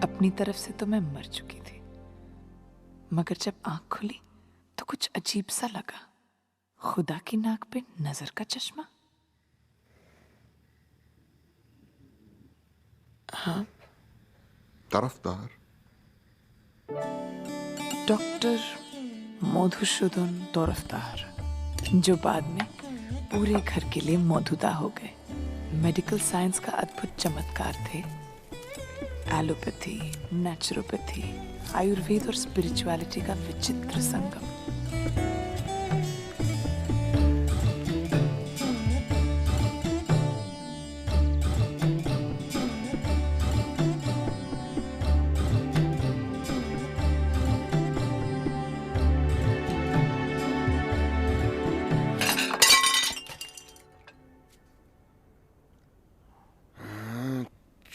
अपनी तरफ से तो मैं मर चुकी थी, मगर जब आंख खुली तो कुछ अजीब सा लगा। खुदा की नाक पे नजर का चश्मा। हाँ, तरफदार डॉक्टर मधुसूदन तरफदार, जो बाद में पूरे घर के लिए मौजूदा हो गए। मेडिकल साइंस का अद्भुत चमत्कार थे। एलोपैथी, नेचुरोपैथी, आयुर्वेद और स्पिरिचुअलिटी का विचित्र संगम।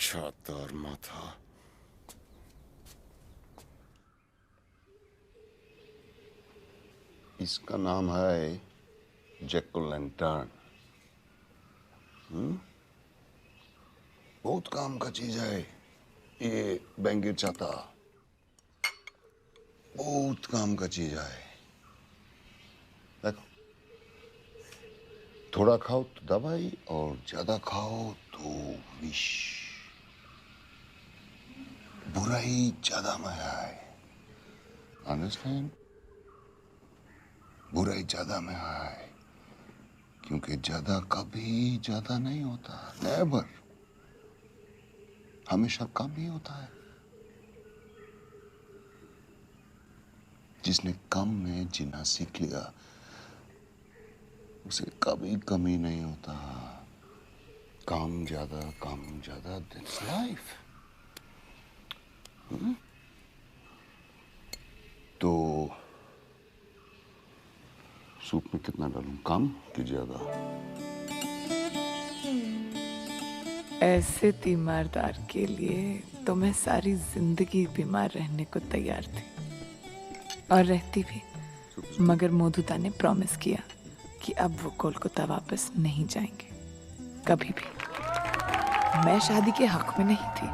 छातर माथा। इसका नाम है जैकल लैंटर्न। बहुत काम का चीज है ये बैंगेर चाहता। बहुत काम का चीज है। देखो, थोड़ा खाओ तो दवाई और ज्यादा खाओ तो विष। बुराई ज्यादा में है, अंडरस्टैंड? बुराई ज्यादा में है, क्योंकि ज्यादा कभी ज्यादा नहीं होता, नेवर, हमेशा कम ही होता है। जिसने कम में जीना सीख लिया उसे कभी कमी नहीं होता। कम ज्यादा दैट्स लाइफ। तो सूप में कितना डालूं, कम कि ज्यादा? ऐसे तीमारदार के लिए तो मैं सारी जिंदगी बीमार रहने को तैयार थी, और रहती भी, मगर मोदुदा ने प्रॉमिस किया कि अब वो कोलकाता वापस नहीं जाएंगे कभी भी। मैं शादी के हक में नहीं थी,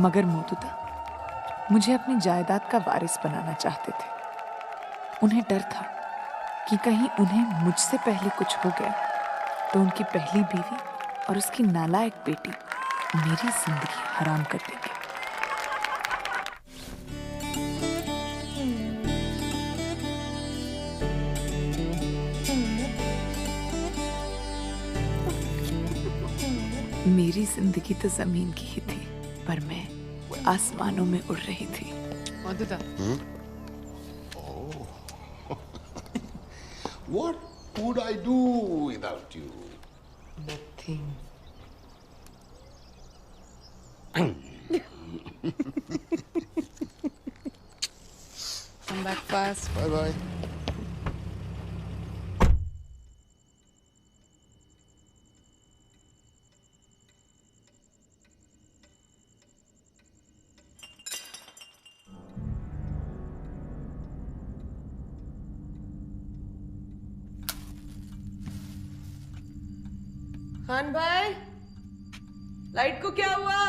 मगर मोदुदा मुझे अपनी जायदाद का वारिस बनाना चाहते थे। उन्हें डर था कि कहीं उन्हें मुझसे पहले कुछ हो गया तो उनकी पहली बीवी और उसकी नालायक बेटी मेरी जिंदगी हराम कर देंगे। मेरी जिंदगी तो जमीन की ही थी, पर मैं आसमानों में उड़ रही थी। मोदुदा, What would I do without you? Nothing. Come back fast. Bye bye. Khan भाई, लाइट को क्या हुआ?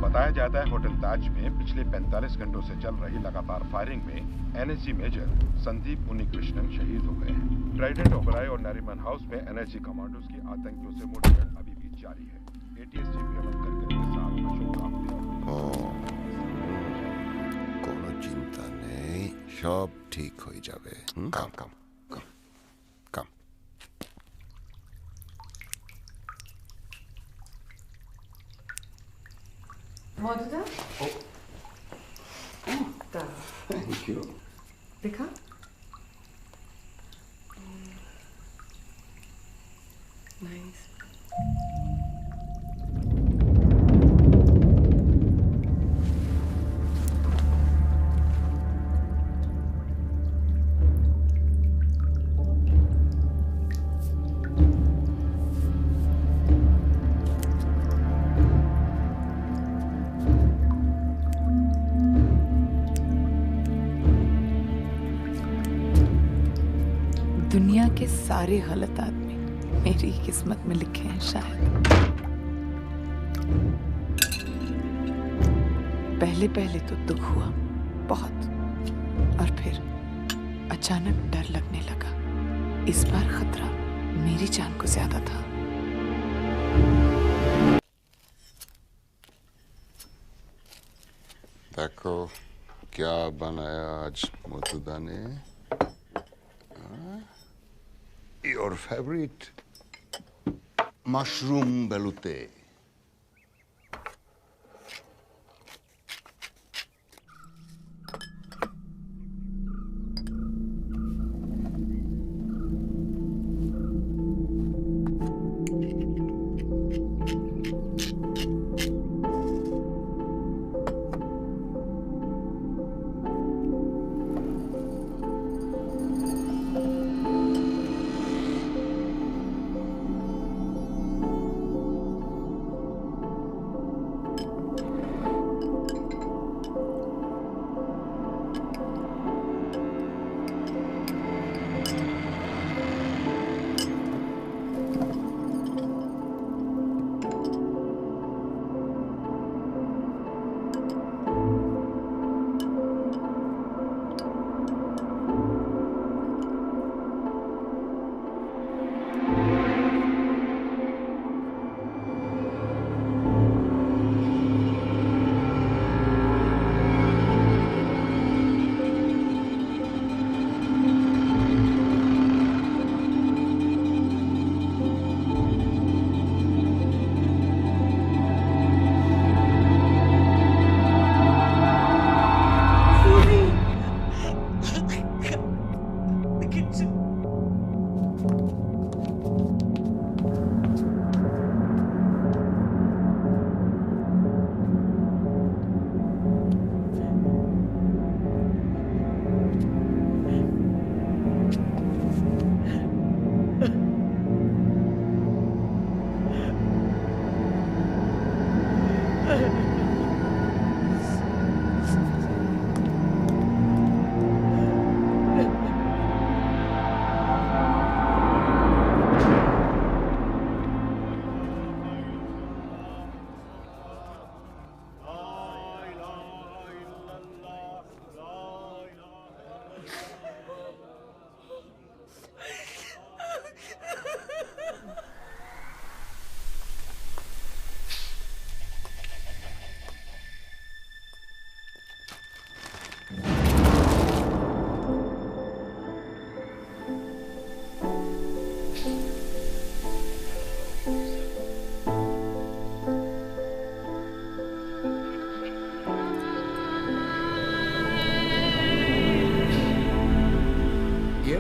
बताया जाता है होटल ताज में पिछले 45 घंटों से चल रही लगातार फायरिंग में एनएसजी मेजर संदीप उन्नीकृष्णन शहीद हो गए हैं। ट्राइडेंट ओबराय और नरीमन हाउस में एनएसजी कमांडोज की आतंकियों से मुठभेड़ अभी भी जारी है। एटीएस चीफ हेमंत करकरे के साथ अशोक कांबले कोनो चिंता नहीं, सब ठीक हो जावे। काम काम काम काम। मोदुदा, थैंक यू। देखा? नाइस। दुनिया के सारे गलत आदमी मेरी किस्मत में लिखे हैं शायद। पहले पहले तो दुख हुआ बहुत, और फिर अचानक डर लगने लगा। इस बार खतरा मेरी जान को ज्यादा था। देखो क्या बनाया आज मोदुदा ने। Your favorite mushroom belute.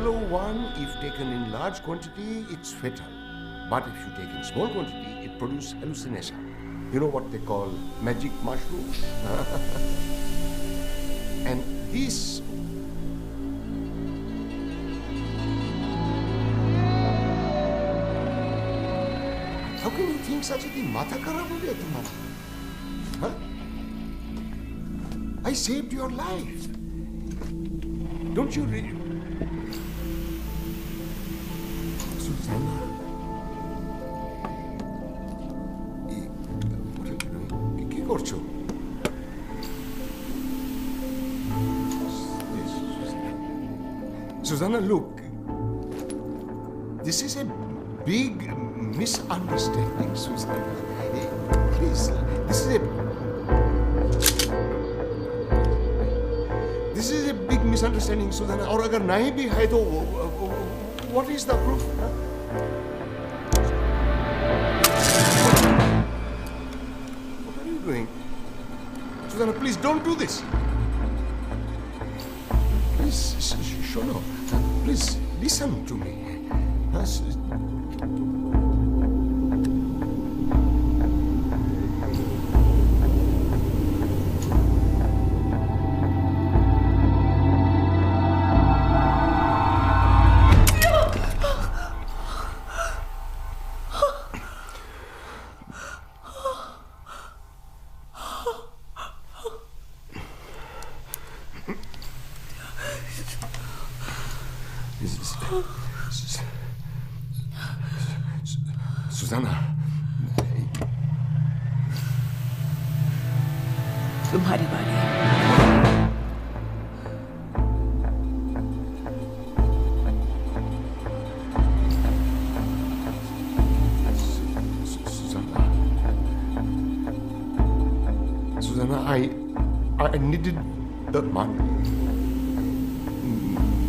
LO1, if taken in large quantity, it's fatal. But if you take in small quantity, it produces hallucination. You know what they call magic mushrooms? And this... How can you think such a thing? Matha kharab ho gaya tumhara? Huh? I saved your life. Don't you really... Susanna. What are you doing? কি করছো? Susanna, look. This is a big misunderstanding, Susanna. Please, this is a big misunderstanding, Susanna. और अगर नहीं भी है तो what is the proof? Huh? What are you doing? Susanna, please don't do this. Please, Shono, please listen to me. Susanna. तुम्हारी बारी है। Susanna, I needed the money.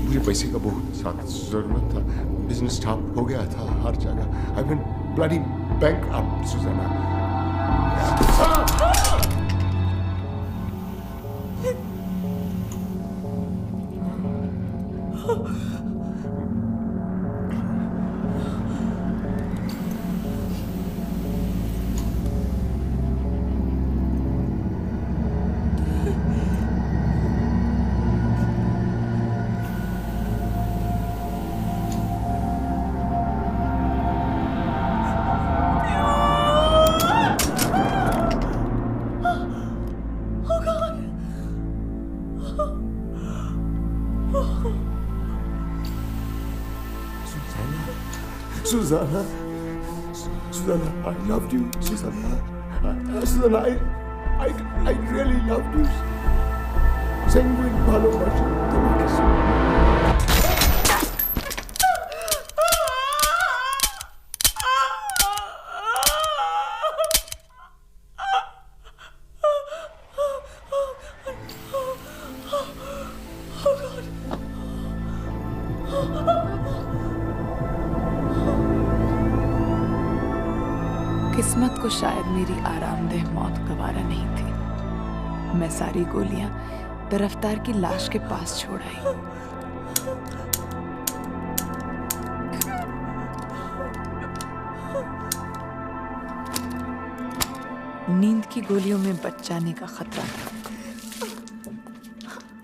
मुझे पैसे का बहुत ज़्यादा ज़रूरत था। बिजनेस ठप हो गया था हर जगह। I went bloody bankrupt, Susanna. Susanna, Susanna, I loved you, Susanna. Susanna, I really loved you. Sanguine ভালোবাসি তোমাকে किस्मत को शायद मेरी आरामदेह मौत गवारा नहीं थी। मैं सारी गोलियां तरफदार की लाश के पास छोड़ आई। नींद की गोलियों में बच जाने का खतरा था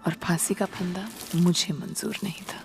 और फांसी का फंदा मुझे मंजूर नहीं था।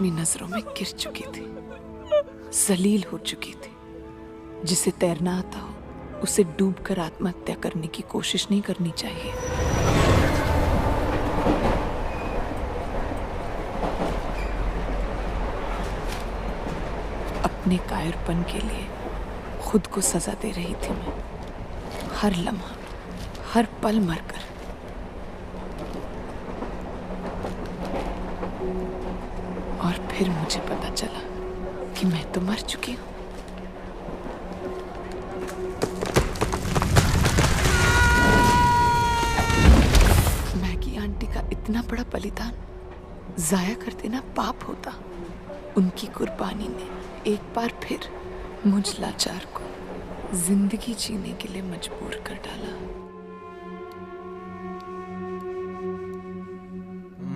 अपनी नजरों में गिर चुकी थी, जलील हो चुकी थी। जिसे तैरना आता हो उसे डूबकर आत्महत्या करने की कोशिश नहीं करनी चाहिए। अपने कायरपन के लिए खुद को सजा दे रही थी मैं, हर लम्हा, हर पल मरकर। और फिर मुझे पता चला कि मैं तो मर चुकी हूं। मैगी आंटी का इतना बड़ा बलिदान जाया कर देना पाप होता। उनकी कुर्बानी ने एक बार फिर मुझ लाचार को जिंदगी जीने के लिए मजबूर कर डाला।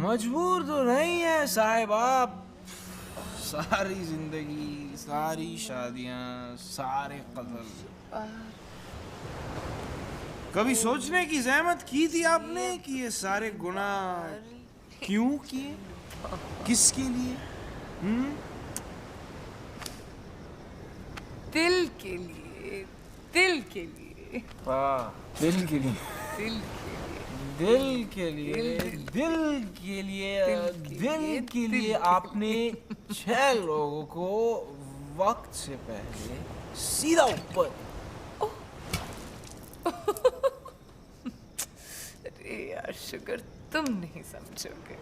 मजबूर तो नहीं है साहिब आप। सारी जिंदगी, सारी शादियां, सारे कत्ल, कभी सोचने की जहमत की थी आपने कि ये सारे गुनाह क्यों किए, किसके लिए? दिल के लिए, दिल के लिए, दिल के लिए, दिल दिल के लिए, दिल के लिए, दिल के लिए आपने 6 लोगों को वक्त से पहले सीधा ऊपर। अरे यार शुगर, तुम नहीं समझोगे।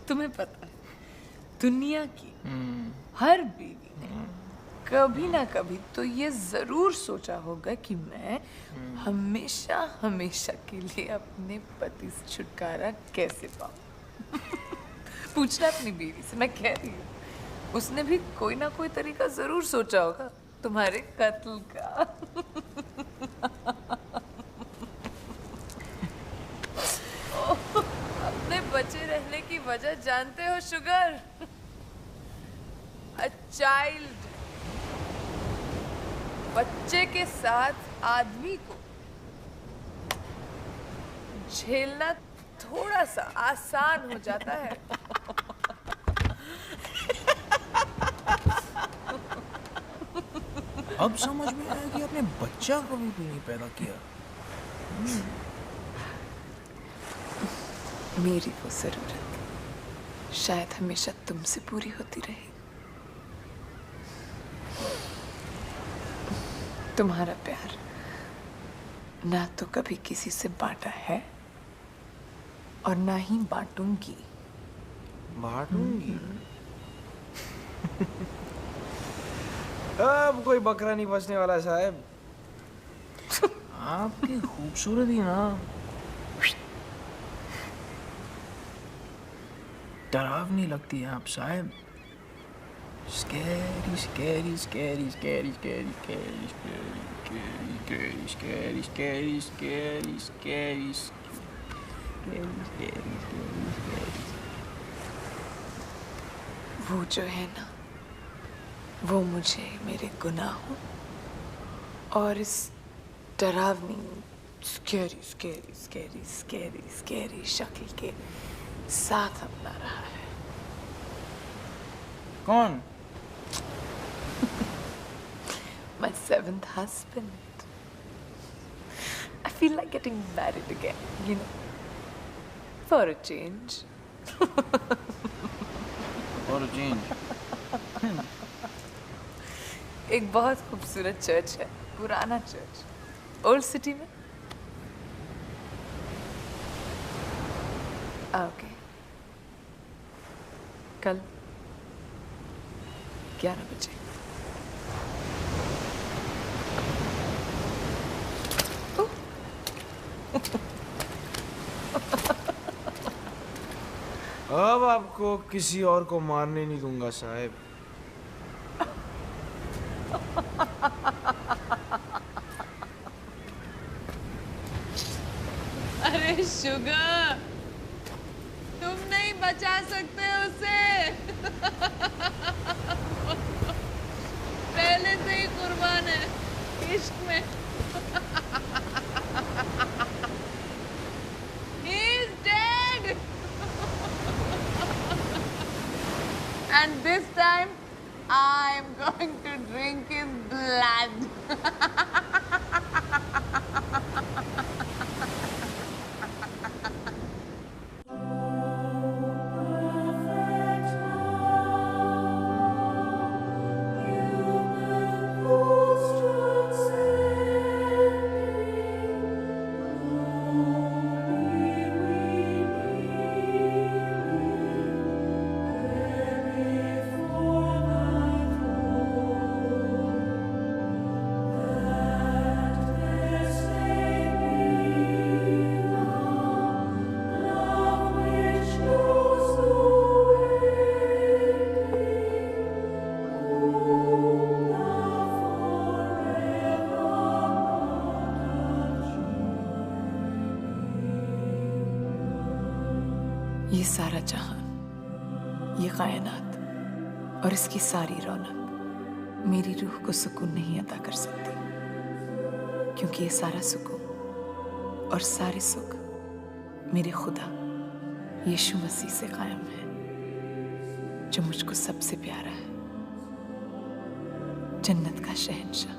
तुम्हें पता है, दुनिया की हर बीवी ने कभी ना कभी तो ये जरूर सोचा होगा कि मैं हमेशा हमेशा के लिए अपने पति से छुटकारा कैसे पाऊं। पूछना अपनी बीवी से, मैं कह रही हूँ उसने भी कोई ना कोई तरीका जरूर सोचा होगा तुम्हारे कत्ल का। अपने बचे रहने की वजह जानते हो शुगर? A child. बच्चे के साथ आदमी को झेलना थोड़ा सा आसान हो जाता है। अब समझ में आया कि आपने बच्चा कभी भी नहीं पैदा किया। मेरी वो जरूरत शायद हमेशा तुमसे पूरी होती रही। तुम्हारा प्यार ना तो कभी किसी से बांटा है और ना ही बांटूंगी। बांटूंगी? अब कोई बकरा नहीं बचने वाला साहब। आपकी खूबसूरती ना डरावनी लगती है आप साहब। Scary, scary, scary, scary, scary, scary, scary, scary, scary, scary, scary, scary, scary, scary. वो जो है ना, वो मुझे मेरे गुनाहों और इस डरावनी scary scary scary scary scary शक्ल के साथ अपना रहा है। कौन? My 7th husband. I feel like getting married again, you know, for a change. For a change. एक बहुत खूबसूरत चर्च है, पुराना चर्च, ओल्ड सिटी में। आओगे कल 11 बजे। अब आपको किसी और को मारने नहीं दूंगा साहब। अरे शुगर, तुम नहीं बचा सकते उसे। पहले से ही कुर्बान है इश्क में। He's dead. going to drink his blood. ये सारा जहान, ये कायनात और इसकी सारी रौनक मेरी रूह को सुकून नहीं अता कर सकती, क्योंकि ये सारा सुकून और सारे सुख मेरे खुदा यीशु मसीह से कायम है, जो मुझको सबसे प्यारा है, जन्नत का शहंशाह।